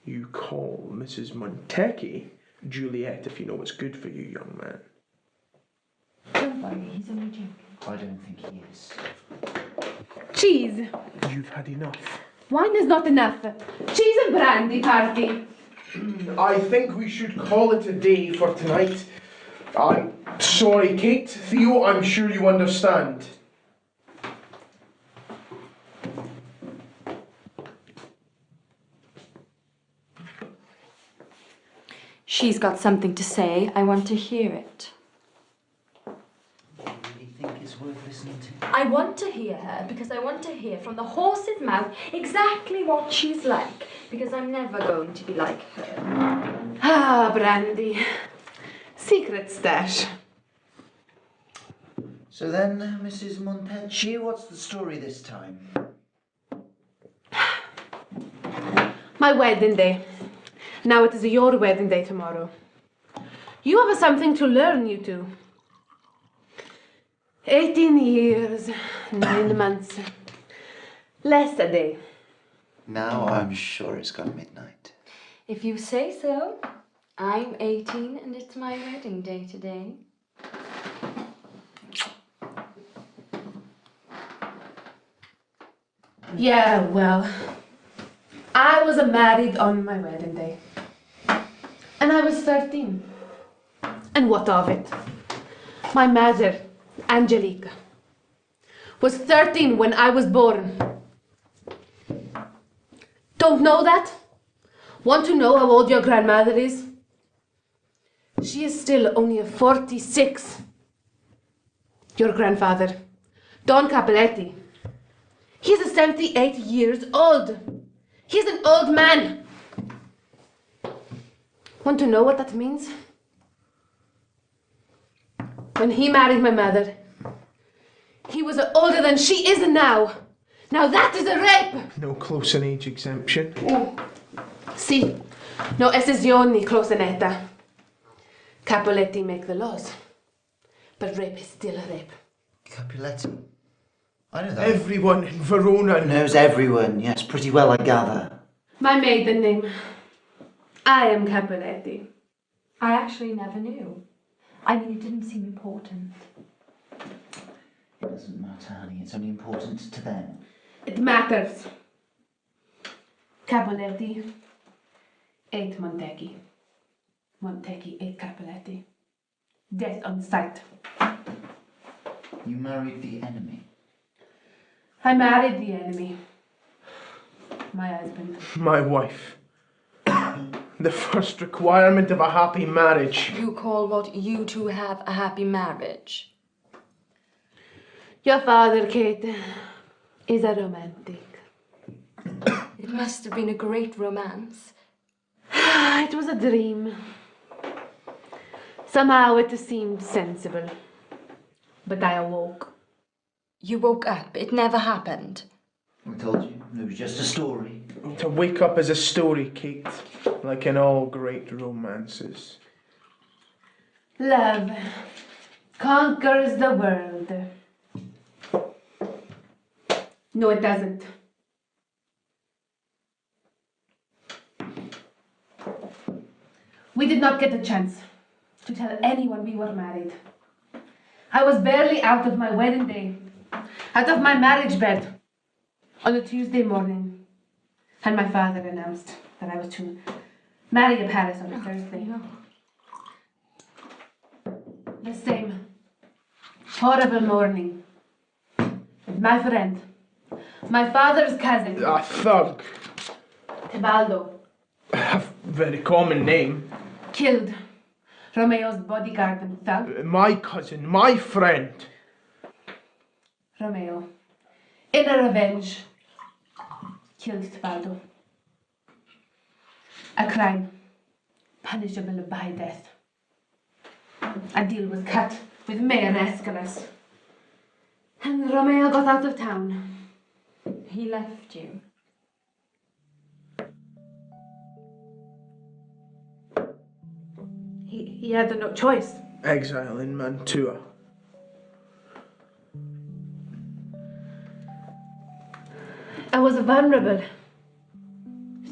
you call Mrs. Montecchi Juliet if you know what's good for you, young man. Don't worry, he's only joking. I don't think he is. Cheese. You've had enough. Wine is not enough. Cheese and brandy party. I think we should call it a day for tonight. I'm sorry, Kate. Theo, I'm sure you understand. She's got something to say. I want to hear it. Do you really think it's worth listening to? I want to hear her because I want to hear from the horse's mouth exactly what she's like, because I'm never going to be like her. Ah, brandy. Secret stash. So then, Mrs. Montecchi, what's the story this time? My wedding day. Now it is your wedding day tomorrow. You have something to learn, you two. 18 years, 9 months. Less a day. Now I'm sure it's gone midnight. If you say so. I'm 18 and it's my wedding day today. Yeah, well, I was married on my wedding day. And I was 13. And what of it? My mother, Angelica, was 13 when I was born. Don't know that? Want to know how old your grandmother is? She is still only 46. Your grandfather, Don Capuletti, he's 78 years old. He's an old man. Want to know what that means? When he married my mother, he was older than she is now. Now that is a rape! No close in age exemption. Sì, no azione close in età. Capuletti make the laws, but rape is still a rape. Capuletti? I know that. Everyone in Verona knows everyone, yes, pretty well, I gather. My maiden name. I am Capuletti. I actually never knew. I mean, it didn't seem important. It doesn't matter, honey. It's only important to them. It matters. Capuletti ate Montecchi. Montecchi ate Capuletti. Death on sight. You married the enemy. I married the enemy. My husband. My wife. The first requirement of a happy marriage. You call what you two have a happy marriage? Your father, Kate, is a romantic. It must have been a great romance. It was a dream. Somehow it seemed sensible. But I awoke. You woke up. It never happened. I told you, it was just a story. To wake up is a story, Kate, like in all great romances. Love conquers the world. No, it doesn't. We did not get a chance to tell anyone we were married. I was barely out of my wedding day, out of my marriage bed, on a Tuesday morning, and my father announced that I was to marry in Paris on a Thursday. No. The same horrible morning, my friend, my father's cousin, A thug. Tebaldo, A very common name. killed Romeo's bodyguard and thug. My cousin, my friend. Romeo, in a revenge, killed Tebaldo. A crime punishable by death. A deal was cut with Mayor Escalation. And Romeo got out of town. He left you. He had no choice. Exile in Mantua. I was vulnerable.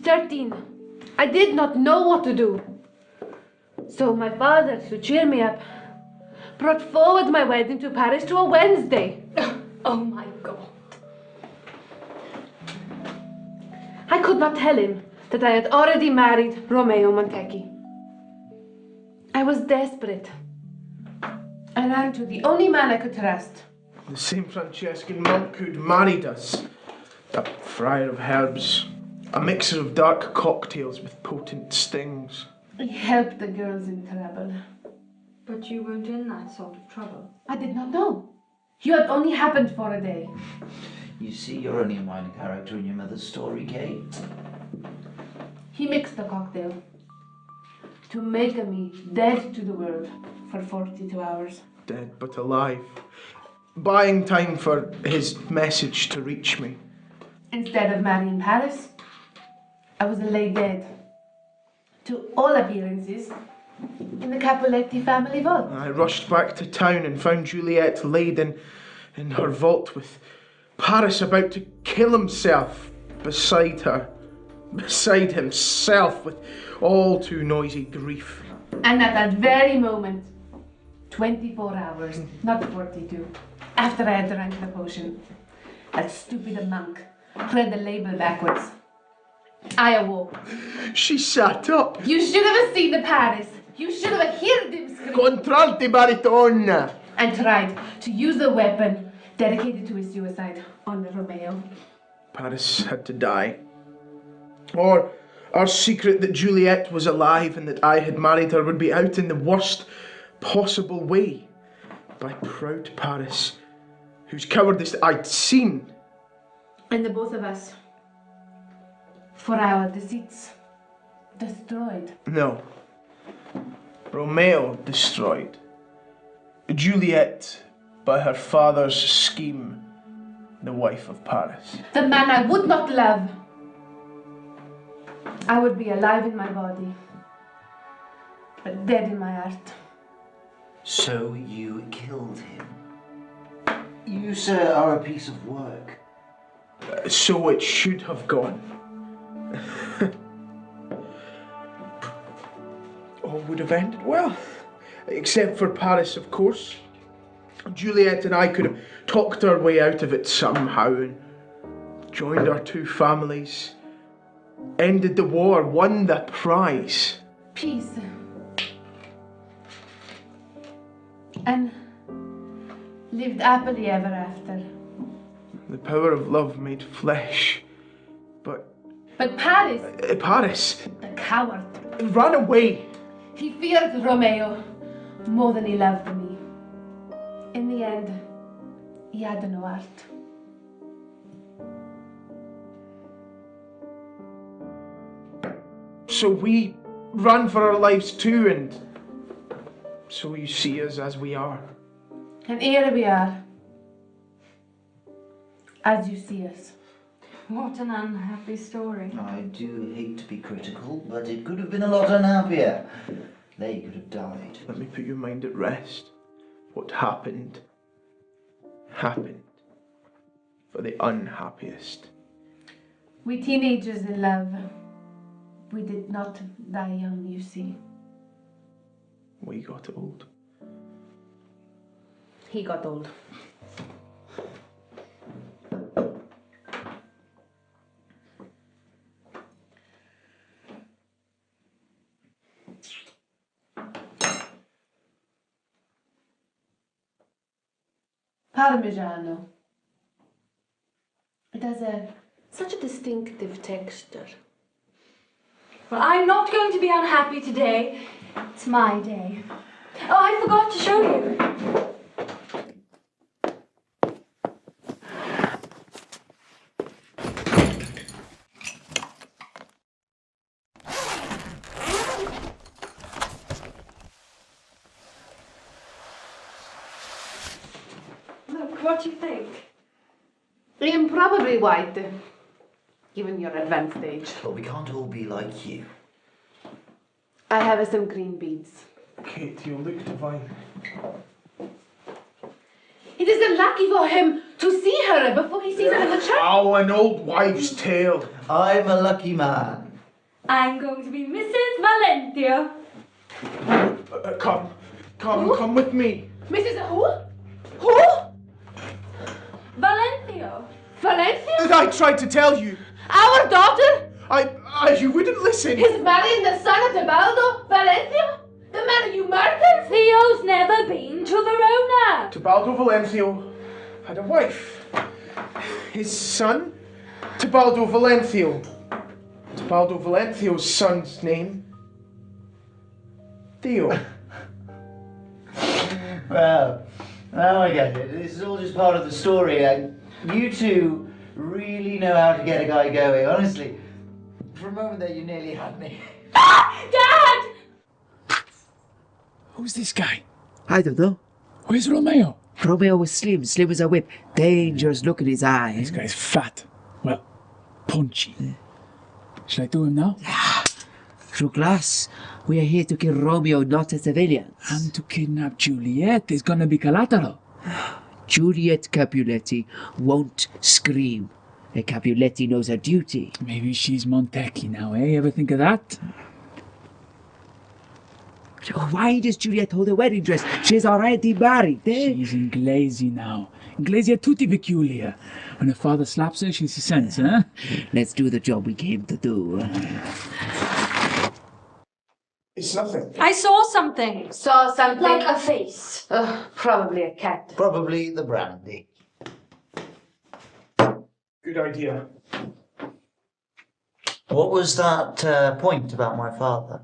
13. I did not know what to do. So my father, to cheer me up, brought forward my wedding to Paris to a Wednesday. Oh my God. I could not tell him that I had already married Romeo Montecchi. I was desperate. I ran to the only man I could trust. The same Franciscan monk who'd married us. A friar of herbs. A mixer of dark cocktails with potent stings. He helped the girls in trouble. But you weren't in that sort of trouble. I did not know. You had only happened for a day. You see, you're only a minor character in your mother's story, Kate. He mixed the cocktail to make me dead to the world for 42 hours. Dead but alive. Buying time for his message to reach me. Instead of marrying Paris, I was laid dead. To all appearances, in the Capuletti family vault. I rushed back to town and found Juliet laid in her vault with Paris about to kill himself beside her. Beside himself with all too noisy grief. And at that very moment, 24 hours, not 42, after I had drank the potion, that stupid monk read the label backwards. I awoke. She sat up. You should have seen the Paris. You should have heard him scream. Contralto baritone. And tried to use a weapon dedicated to his suicide on Romeo. Paris had to die. Or our secret that Juliet was alive and that I had married her would be out in the worst possible way by proud Paris, whose cowardice I'd seen. And the both of us, for our deceits, destroyed. No. Romeo destroyed. Juliet, by her father's scheme, the wife of Paris. The man I would not love. I would be alive in my body, but dead in my heart. So you killed him. You, sir, are a piece of work. So it should have gone. All would have ended well. Except for Paris, of course. Juliet and I could have talked our way out of it somehow and joined our two families, ended the war, won the prize. Peace. And lived happily ever after. The power of love made flesh. But Paris, Paris, the coward, ran away. He feared Romeo more than he loved me. In the end, he had no heart. So we ran for our lives too, and so you see us as we are. And here we are, as you see us. What an unhappy story. I do hate to be critical, but it could have been a lot unhappier. They could have died. Let me put your mind at rest. What happened, happened for the unhappiest. We teenagers in love, we did not die young, you see. We got old. He got old. Parmigiano. It has such a distinctive texture. Well, I'm not going to be unhappy today. It's my day. Oh, I forgot to show you. Look, what do you think? I'm probably white, given your advanced age. But we can't all be like you. I have some green beads. Kate, you look divine. It is unlucky for him to see her before he sees her in the church. Oh, an old wives' tale. I'm a lucky man. I'm going to be Mrs. Valentia. Come with me. Mrs. Who? Who? Valentia. Valencia? I tried to tell you. Our daughter? You wouldn't listen. Is marrying the son of Tebaldo Valencia? The man you murdered? Theo's never been to Verona. Tebaldo Valencio had a wife. His son, Tebaldo Valencio. Tebaldo Valencio's son's name, Theo. Well, now I get it. This is all just part of the story. You two really know how to get a guy going, honestly. For a moment there, you nearly had me. Dad! Who's this guy? I don't know. Where's Romeo? Romeo was slim as a whip. Dangerous look in his eye. This guy's fat. Well, punchy. Shall I do him now? Through glass, we are here to kill Romeo, not the civilians. And to kidnap Juliet is gonna be collateral. Juliet Capuletti won't scream. A Capuletti knows her duty. Maybe she's Montecchi now, eh? Ever think of that? Why does Juliet hold a wedding dress? She's already married, eh? She's inglesi now. Inglesi are tutti peculiar. When her father slaps her, she sense, eh? Let's do the job we came to do. It's nothing. I saw something. Saw something. Like a face. Probably a cat. Probably the brandy. Good idea. What was that point about my father?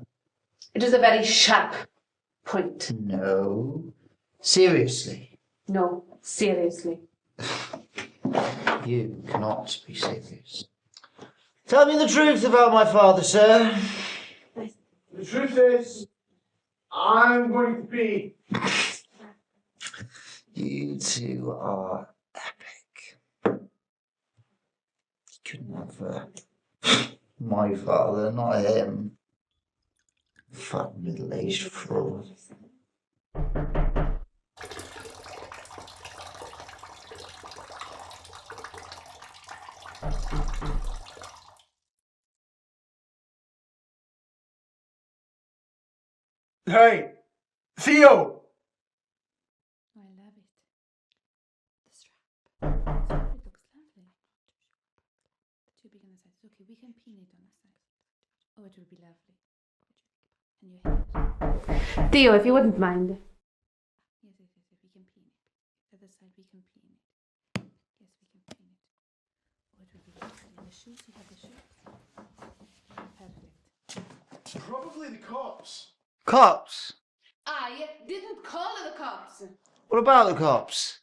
It was a very sharp point. No. Seriously. No, seriously. You cannot be serious. Tell me the truth about my father, sir. The truth is, I'm going to be. You two are epic. You couldn't have my father, not him. Fat middle-aged fraud. Hey, Theo! I love it. The strap. It looks lovely. Too big on the sides. Okay, we can pin it on the side. Oh, it will be lovely. And your hair. Theo, if you wouldn't mind. Yes, we can pin it. The other side, we can pin it. Yes, we can pin it. Oh, it will be lovely. And the shoes, you have the shoes? Perfect. Probably the cops. Cops? I didn't call the cops. What about the cops?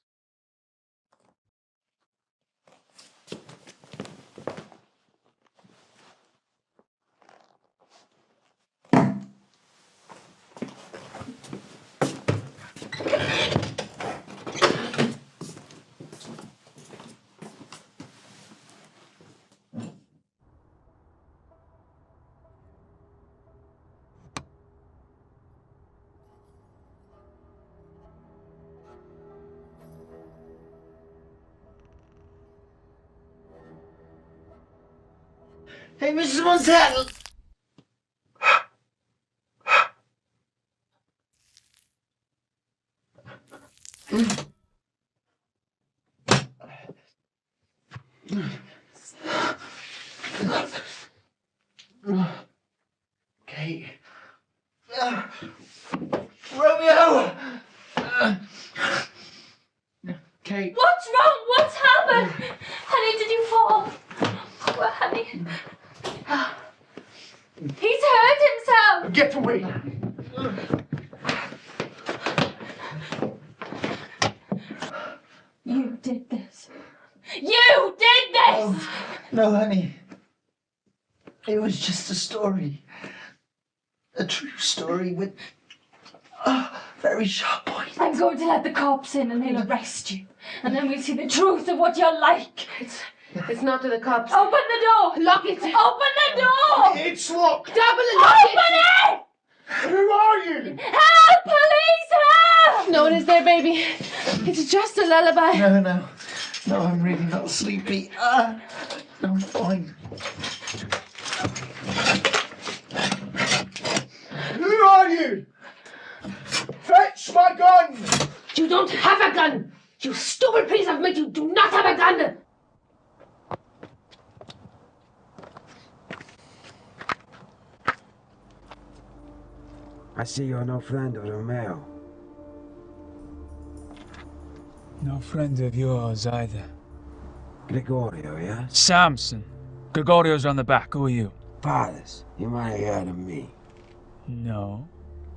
Hey, Mrs. Montana! Kate. Romeo! Kate. What's wrong? What's happened? Honey, did you fall? Oh, honey. He's hurt himself. Get away! You did this. You did this! Oh, no, honey. It was just a story. A true story with very sharp points. I'm going to let the cops in and they'll arrest you. And then we'll see the truth of what you're like. It's not to the cops. Open the door! Lock it. Open the door! It's locked! Double lock Open it! Who are you? Help! Police! Help! No one is there, baby. It's just a lullaby. No, I'm really not sleepy. No, I'm fine. Who are you? Fetch my gun! You don't have a gun. You stupid piece of meat. You do not have a gun. I see you're no friend of Romeo. No friend of yours either. Gregorio, yeah? Samson. Gregorio's on the back. Who are you? Paris. You might have heard of me. No.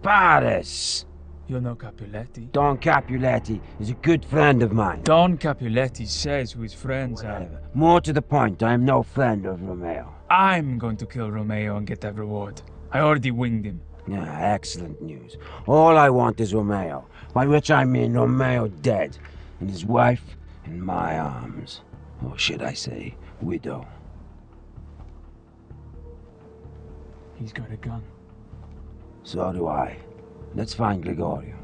Paris! You're no Capuletti. Don Capuletti is a good friend of mine. Don Capuletti says who his friends are. Whatever. More to the point, I am no friend of Romeo. I'm going to kill Romeo and get that reward. I already winged him. Yeah, excellent news. All I want is Romeo, by which I mean Romeo dead, and his wife in my arms. Or should I say, widow. He's got a gun. So do I. Let's find Gregorio.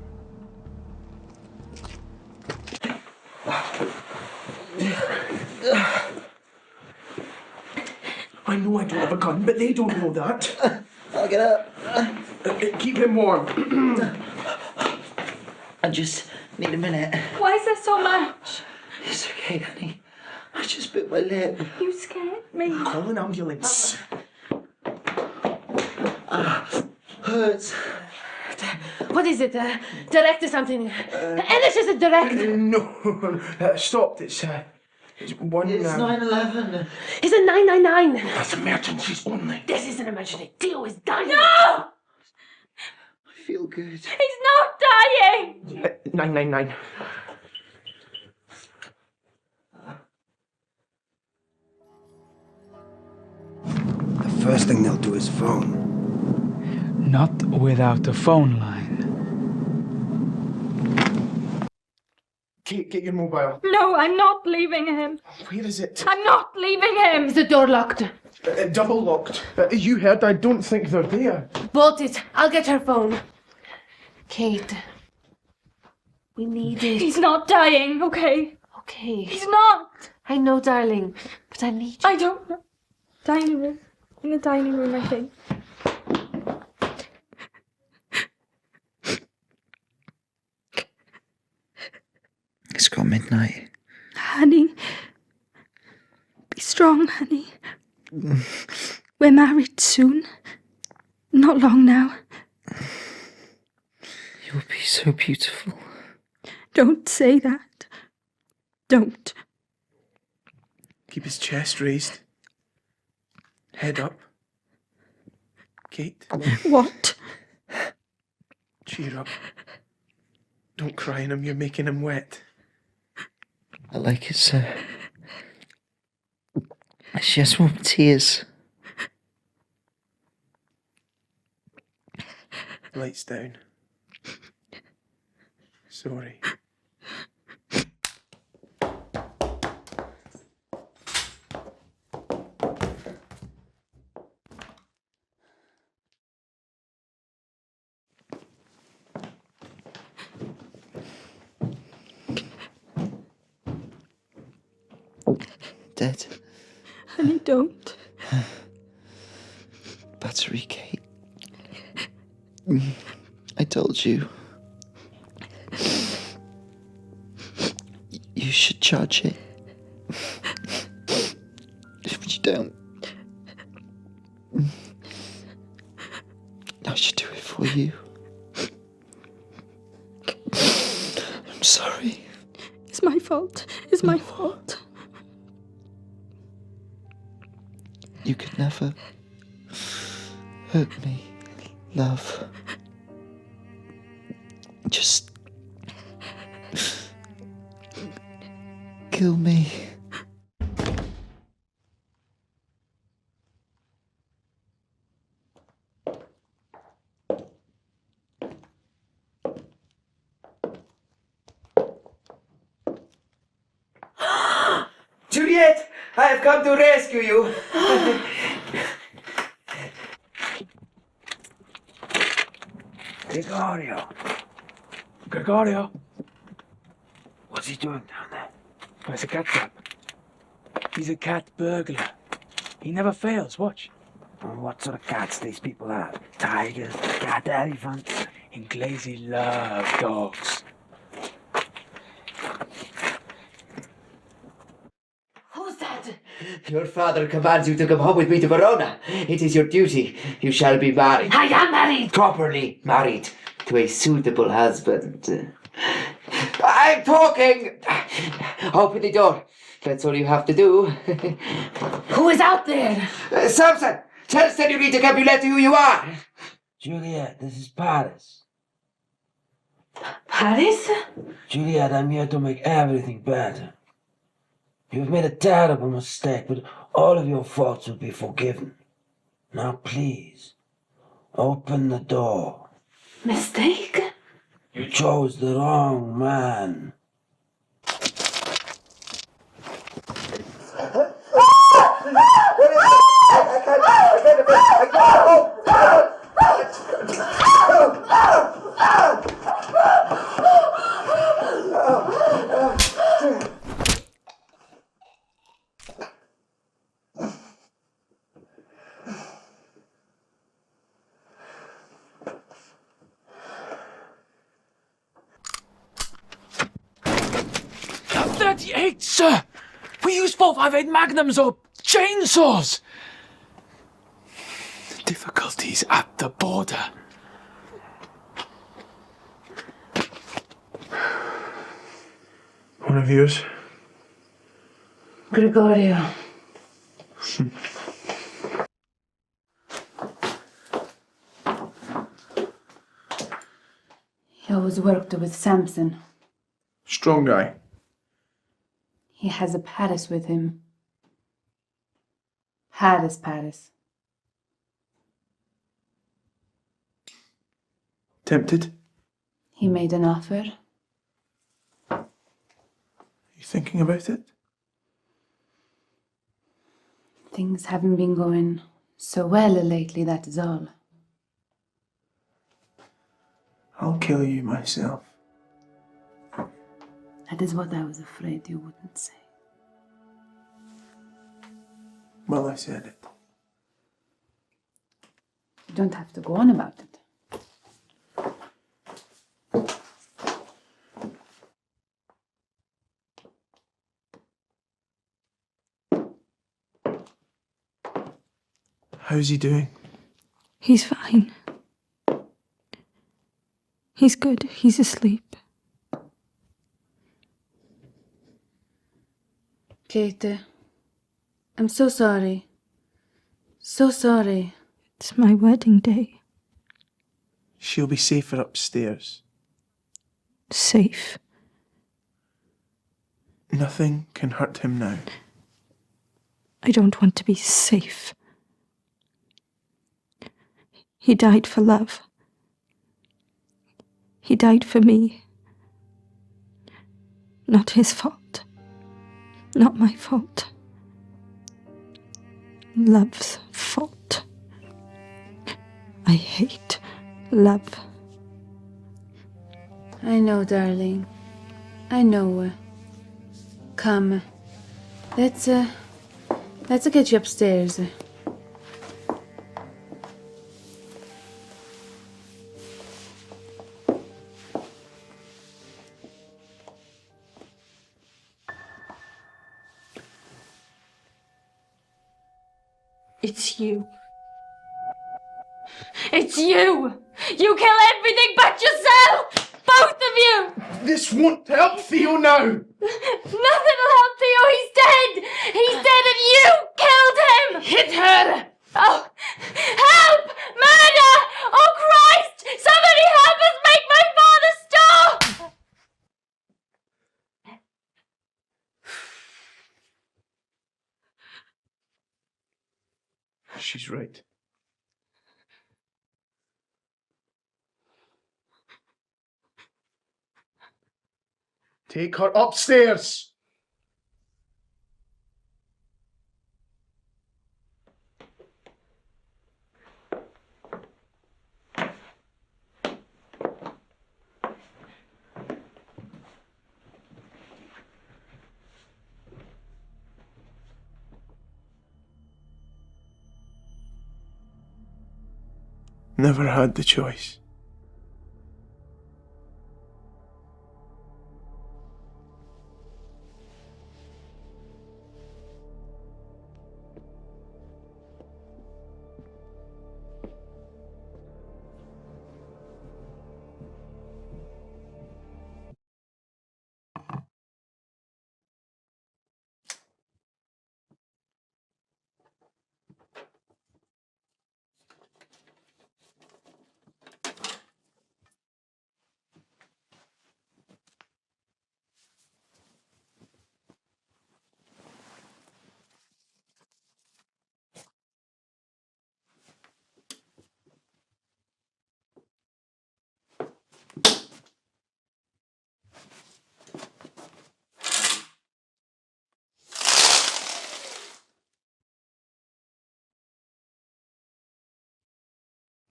I know I don't have a gun, but they don't know that. I'll get up. Keep him warm. I just need a minute. Why is there so much? It's okay, honey. I just bit my lip. You scared me. Call an ambulance. Hurts. What is it? Direct or something? Ennis is it direct? No, stopped. It's one. It's 911. Is it 999? That's emergencies only. This is an emergency. Theo is dying. No! I feel good. He's not dying! 999. The first thing they'll do is phone. Not without a phone line. Kate, get your mobile. No, I'm not leaving him. Where is it? I'm not leaving him. Is the door locked? Double locked. You heard, I don't think they're there. Bolt it. I'll get her phone. Kate. We need it. He's not dying, okay? Okay. He's not. I know, darling. But I need you. I don't know. Dining room. In the dining room, I think. It's got midnight. Honey, be strong, honey. We're married soon. Not long now. You'll be so beautiful. Don't say that. Don't. Keep his chest raised. Head up. Kate, What? cheer up. Don't cry on him, you're making him wet. I like it, sir. She has warm tears. Lights down. Sorry. Dead. Honey, don't. Battery, Kate. I told you. You should charge it. If you don't, I should do it for you. I'm sorry. It's my fault. It's my fault. You could never hurt me, love. Just kill me. Juliet, I have come to rescue you. Gregorio? What's he doing down there? Oh, it's a cat trap. He's a cat burglar. He never fails, watch. What sort of cats these people have? Tigers, cat elephants? Inglesi love dogs. Who's that? Your father commands you to come home with me to Verona. It is your duty. You shall be married. I am married! Properly married to a suitable husband. I'm talking! Open the door. That's all you have to do. Who is out there? Samson! Tell Senorita Completo who you are. Juliet, this is Paris. Paris? Juliet, I'm here to make everything better. You've made a terrible mistake, but all of your faults will be forgiven. Now please, open the door. Mistake? You chose the wrong man. .38, sir! We use 458 Magnums or chainsaws! The difficulties at the border. One of yours? Gregorio. He always worked with Samson. Strong guy. He has a Paris with him. Paris. Tempted? He made an offer. You thinking about it? Things haven't been going so well lately, that is all. I'll kill you myself. That is what I was afraid you wouldn't say. Well, I said it. You don't have to go on about it. How's he doing? He's fine. He's good. He's asleep. Kate, I'm so sorry. So sorry. It's my wedding day. She'll be safer upstairs. Safe. Nothing can hurt him now. I don't want to be safe. He died for love. He died for me. Not his fault. Not my fault. Love's fault. I hate love. I know, darling. I know. Come. Let's get you upstairs. It's you. It's you! You kill everything but yourself! Both of you! This won't help Theo now! Nothing will help Theo, he's dead! He's dead and you killed him! Hit her! Oh, help! Murder! Oh Christ! Somebody help us! Make my father stop! She's right. Take her upstairs! Never had the choice.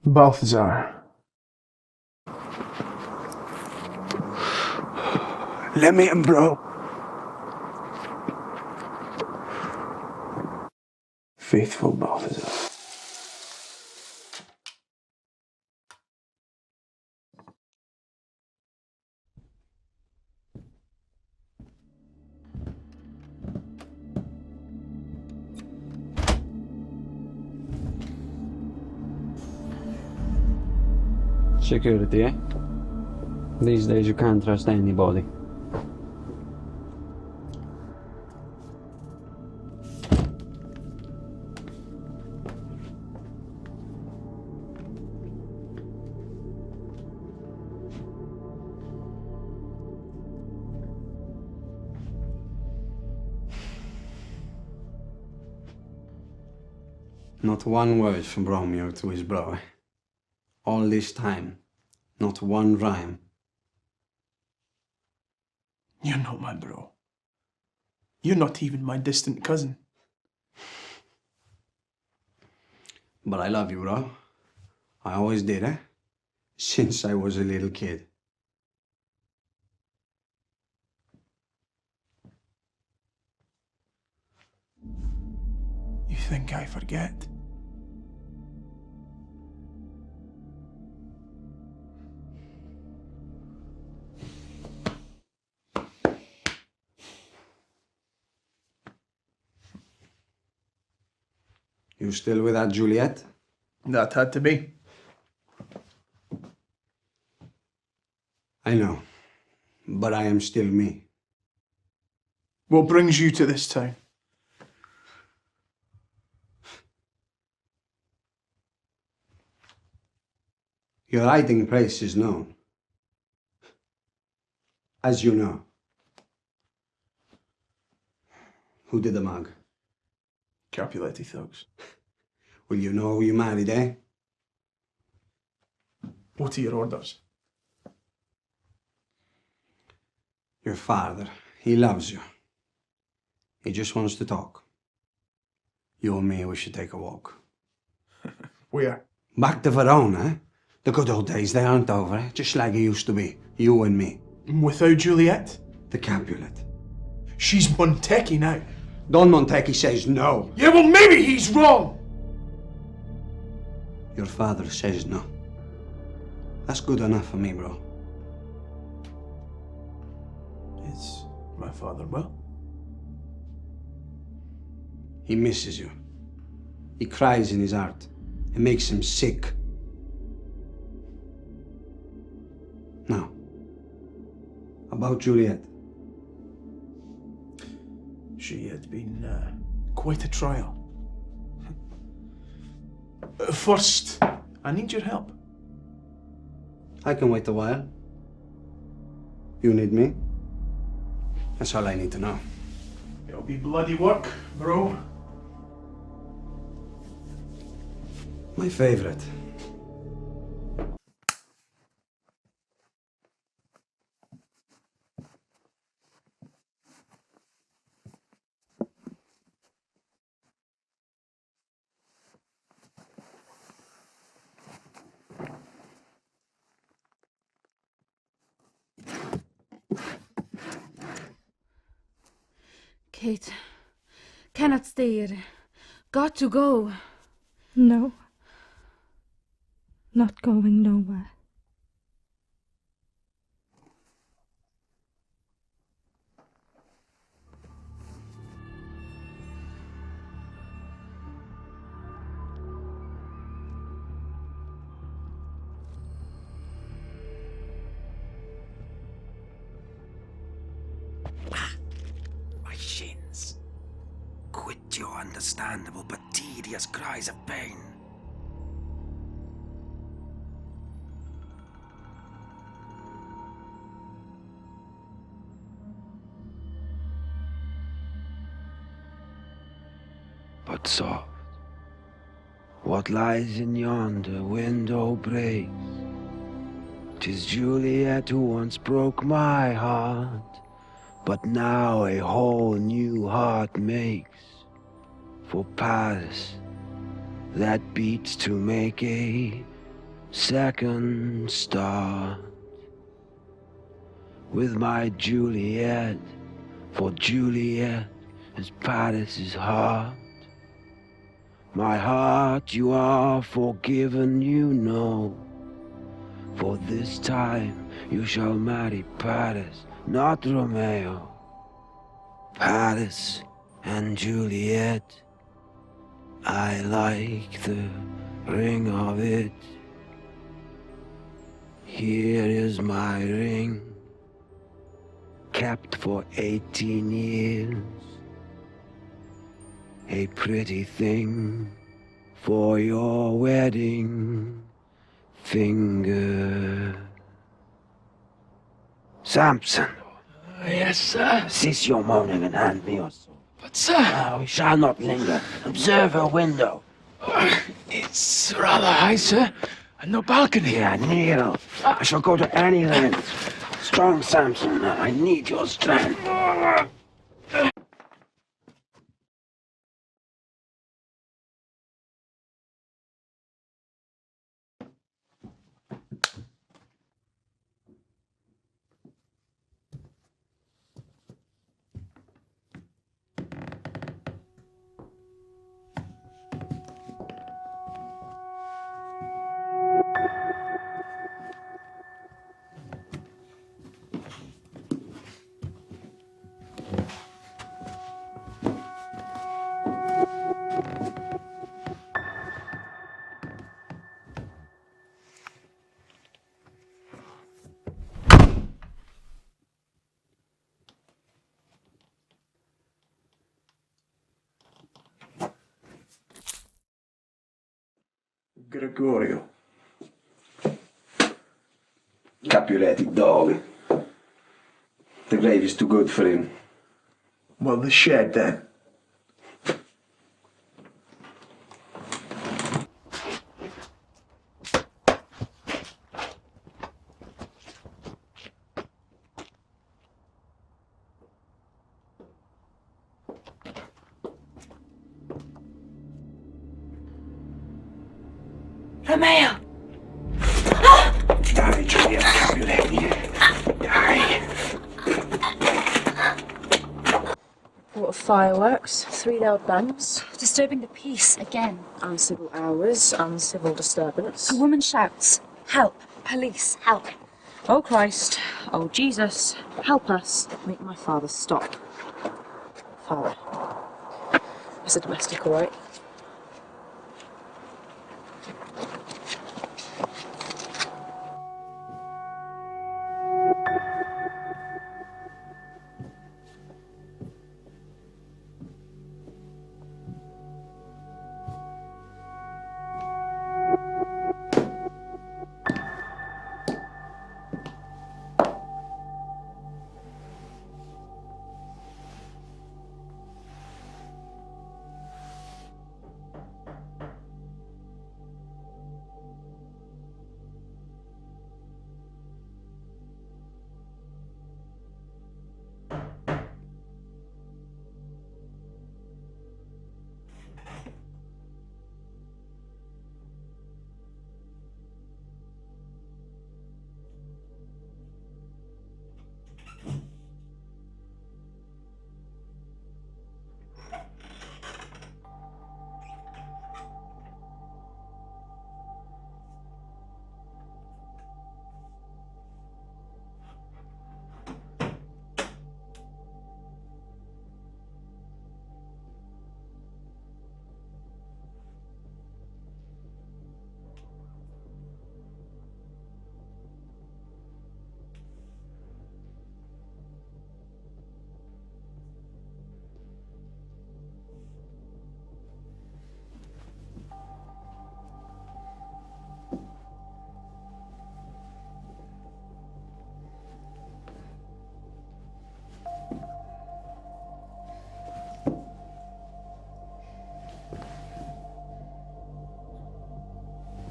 Balthazar. Let me in, bro. Faithful Balthazar. Security, eh? These days you can't trust anybody. Not one word from Romeo to his brother. All this time, not one rhyme. You're not my bro. You're not even my distant cousin. But I love you, bro. I always did, eh? Since I was a little kid. You think I forget? You still with that Juliet? That had to be. I know. But I am still me. What brings you to this town? Your hiding place is known. As you know. Who did the mug? Capuletti thugs. Will you know who you married, eh? What are your orders? Your father. He loves you. He just wants to talk. You and me, we should take a walk. Where? Back to Verona, eh? The good old days, they aren't over, eh? Just like it used to be. You and me. Without Juliet? The Capulet. She's Montecchi now. Don Montecchi says no. Yeah, well, maybe he's wrong. Your father says no. That's good enough for me, bro. Is my father well? He misses you. He cries in his heart. It makes him sick. Now, about Juliet. She had been quite a trial. First, I need your help. I can wait a while. You need me? That's all I need to know. It'll be bloody work, bro. My favorite. Kate, cannot stay here. Got to go. No. Not going nowhere. My shins. Quit your understandable but tedious cries of pain. But soft, what lies in yonder window breaks. 'Tis Juliet who once broke my heart, but now a whole new heart makes. For Paris, that beats to make a second start. With my Juliet, for Juliet is Paris's heart. My heart, you are forgiven, you know. For this time you shall marry Paris, not Romeo. Paris and Juliet, I like the ring of it. Here is my ring, kept for 18 years. A pretty thing for your wedding finger. Samson. Yes, sir. Cease your moaning and hand me your sword. But, sir. We shall not linger. Observe her window. It's rather high, sir. And no balcony. Yeah, kneel. I shall go to any length. Strong Samson, I need your strength. Gregorio. Capuletic dog. The grave is too good for him. Well, the shed then. Romeo! Die, Juliet Capuletti. Die. What fireworks? 3 loud bangs? Disturbing the peace again. Uncivil hours, uncivil disturbance. A woman shouts, "Help! Police, help!" Oh Christ, oh Jesus, help us. Make my father stop. Father. Is a domestic all right?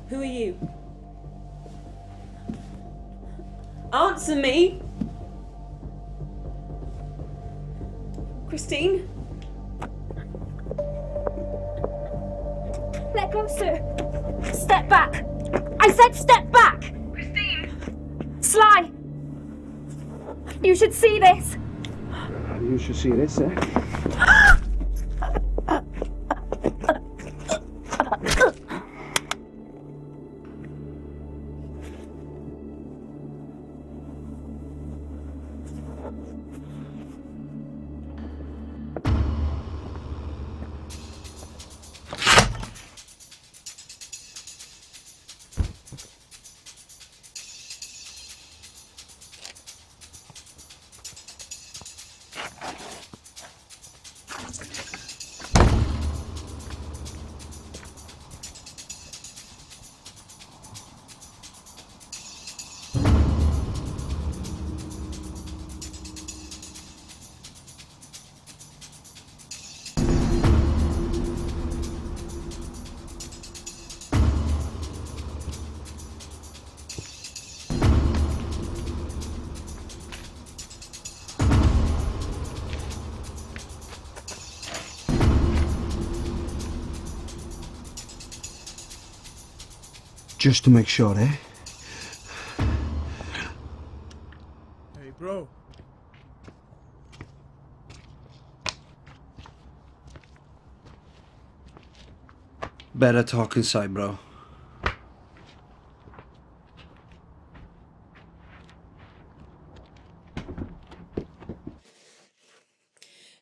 Who are you? Answer me! Christine? Let go, sir. Step back. I said step back. Christine! Sly. You should see this. You should see this, eh? Just to make sure, eh? Hey, bro. Better talk inside, bro.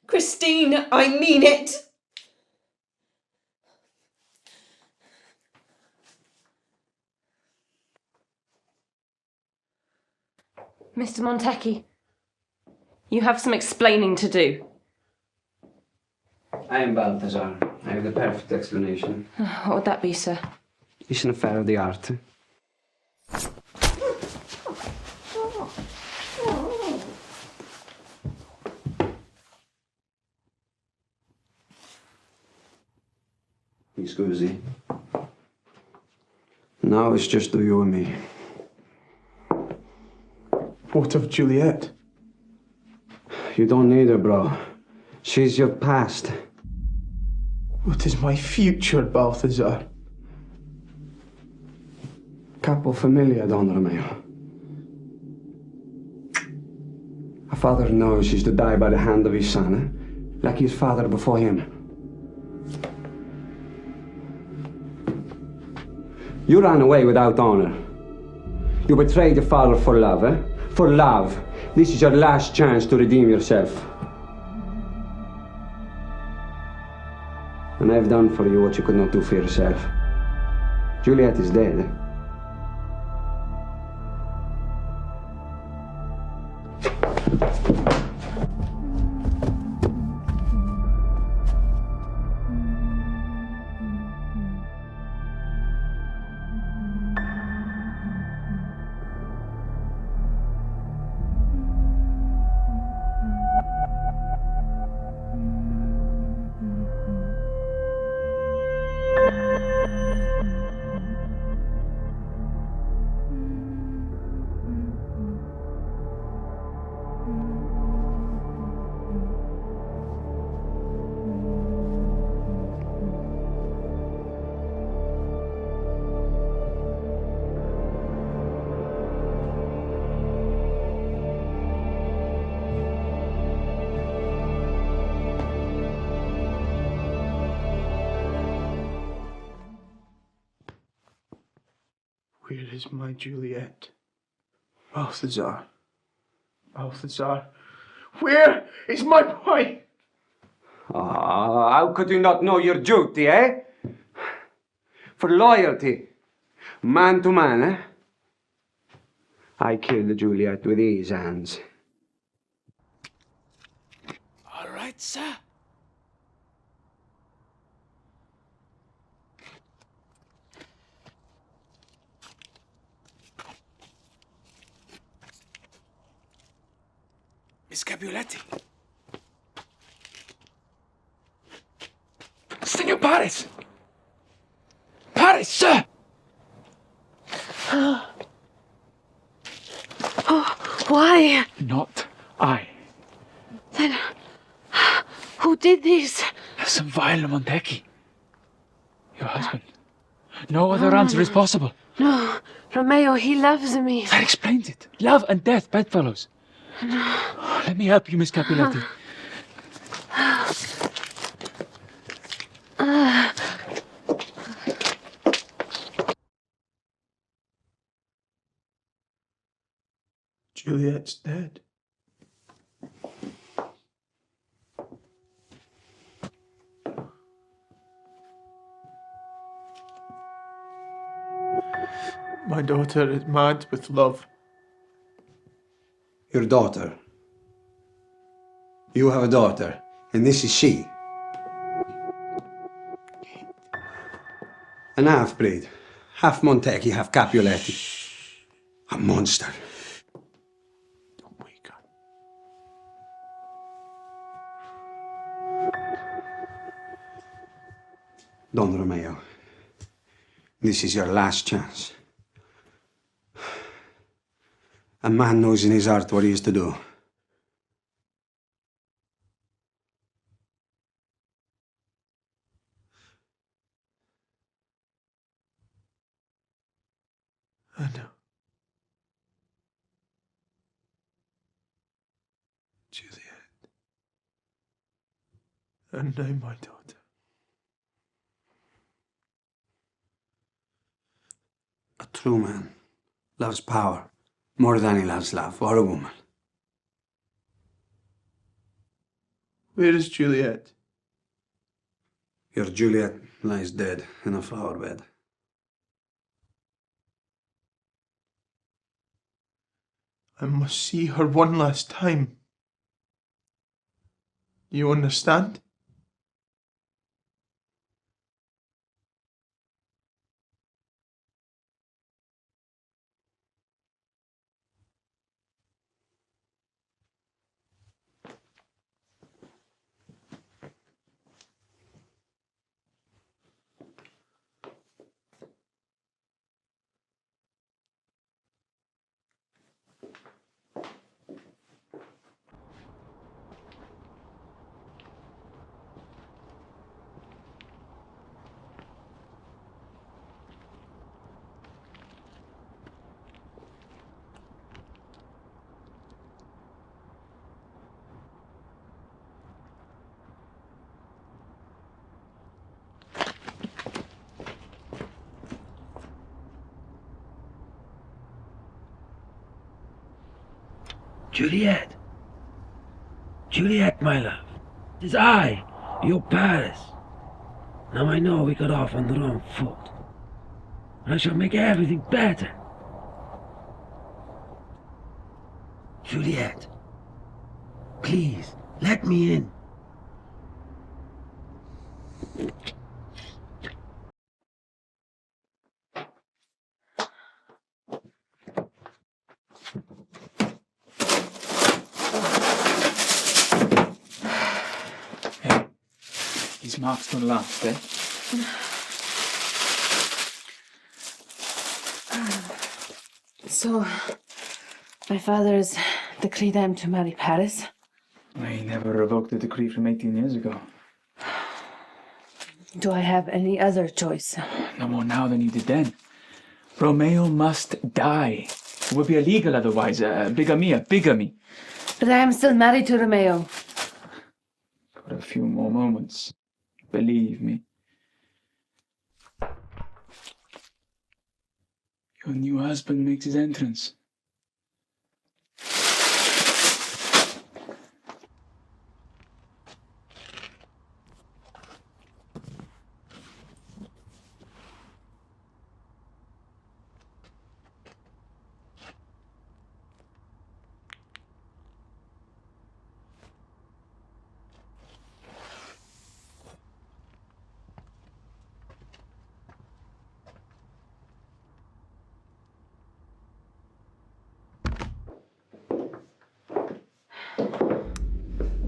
Christine, I mean it! Mr. Montecchi, you have some explaining to do. I am Balthazar. I have the perfect explanation. What would that be, sir? It's an affair of the art. scusi. Now it's just you and me. What of Juliet? You don't need her, bro. She's your past. What is my future, Balthazar? Capo familia, Don Romeo. A father knows he's to die by the hand of his son, like his father before him. You ran away without honor. You betrayed your father for love, eh? For love. This is your last chance to redeem yourself. And I've done for you what you could not do for yourself. Juliet is dead, eh? Where is my Juliet? Balthazar. Balthazar. Where is my wife? Ah, how could you not know your duty, eh? For loyalty. Man to man, eh? I killed Juliet with these hands. All right, sir. Miss Capuletti. Signor Paris! Paris, sir! Oh, why? Not I. Then, who did this? Some vile Montecchi. Your husband. No other answer is possible. No, Romeo, he loves me. That explains it. Love and death, bedfellows. No. Let me help you, Miss Capuletti. Juliet's dead. My daughter is mad with love. Your daughter. You have a daughter, and this is she. An half-breed. Half Montecchi, half Capuletti. A monster. Don't wake up. Don Romeo, this is your last chance. A man knows in his heart what he is to do. I know. Juliet. And now my daughter. A true man loves power more than he loves love or a woman. Where is Juliet? Your Juliet lies dead in a flower bed. I must see her one last time. You understand? Juliet. Juliet, my love. 'Tis I, your Paris. Now I know we got off on the wrong foot. I shall make everything better. Juliet, please, let me in. Hey, these marks don't last, eh? So, my father's decreed I am to marry Paris. He never revoked the decree from 18 years ago. Do I have any other choice? No more now than you did then. Romeo must die. It would be illegal otherwise. Bigamy. But I am still married to Romeo. For a few more moments. Believe me. Your new husband makes his entrance.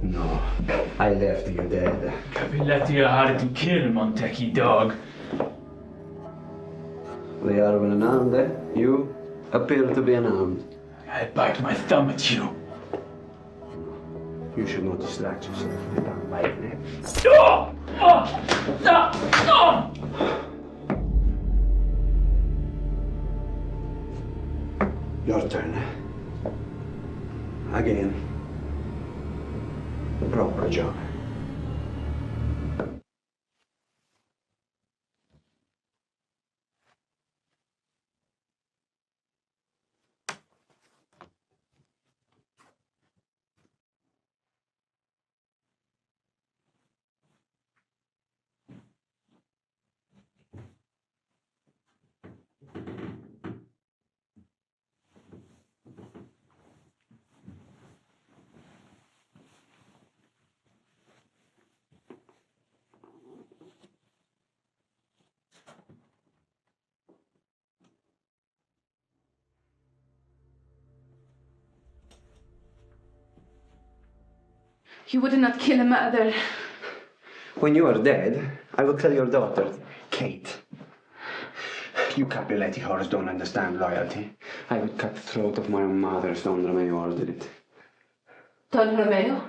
No, I left you dead. Capelletti are hard to kill, Montecchi dog. They are unarmed, eh? You appear to be unarmed. I'd bite my thumb at you. You should not distract yourself with that lightning. Your turn. Again. The proper job. You would not kill a mother. When you are dead, I will tell your daughter, Kate. You Capuletti whores don't understand loyalty. I would cut the throat of my own mother if Don Romeo ordered it. Don Romeo?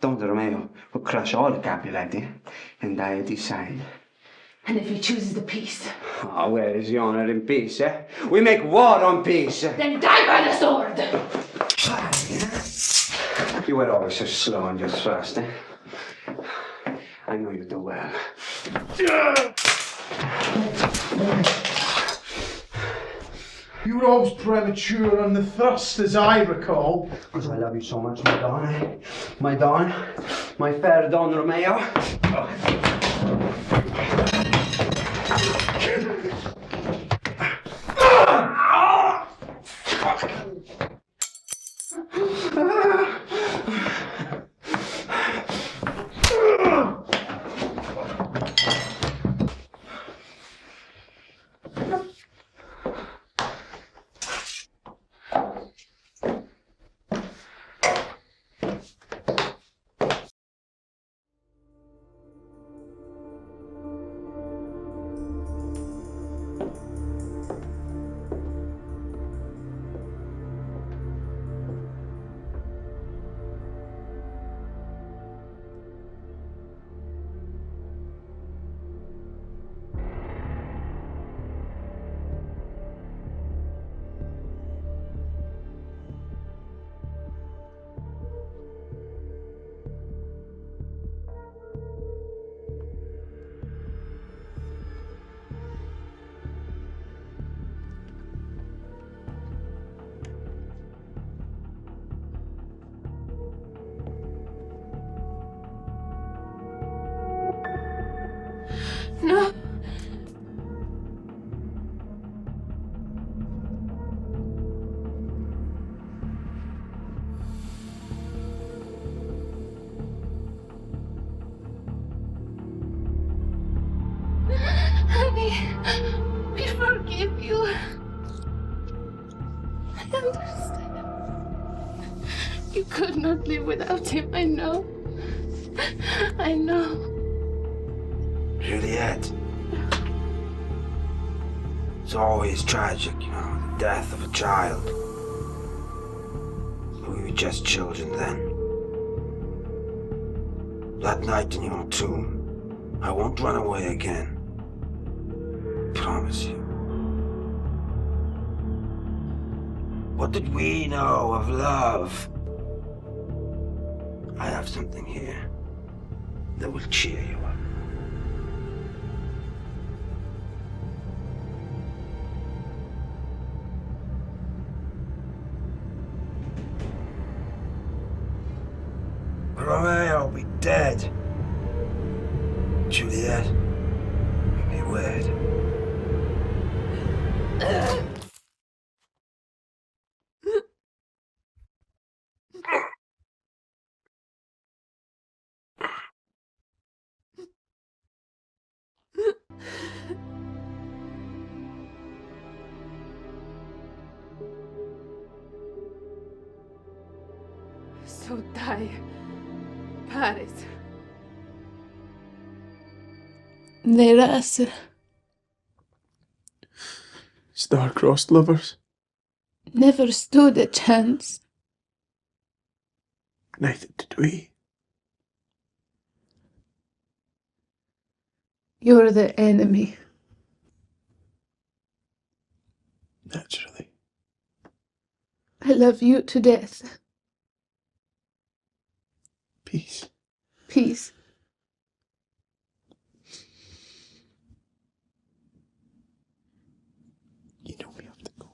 Don Romeo will crush all the Capuletti and die at his side. And if he chooses the peace? Oh, where is the honor in peace, eh? We make war on peace. Then die by the sword! You were always so slow on your thrust, eh? I know you do well. You were always premature on the thrust, as I recall. Because I love you so much, my Don, eh? My Don, my fair Don Romeo. No. Honey, we forgive you. I understand. You could not live without him, I know. I know. Juliet. It's always tragic, the death of a child. We were just children then. That night in your tomb, I won't run away again. Promise you. What did we know of love? I have something here that will cheer you up. Romeo will be dead. Juliet will be wed. So die, Paris. There's Star-crossed lovers. never stood a chance. Neither did we. You're the enemy. Naturally. I love you to death. Peace. Peace. You know we have to go.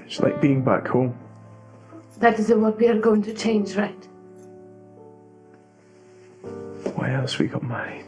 It's like being back home. That isn't what we are going to change, right? Why else we got married?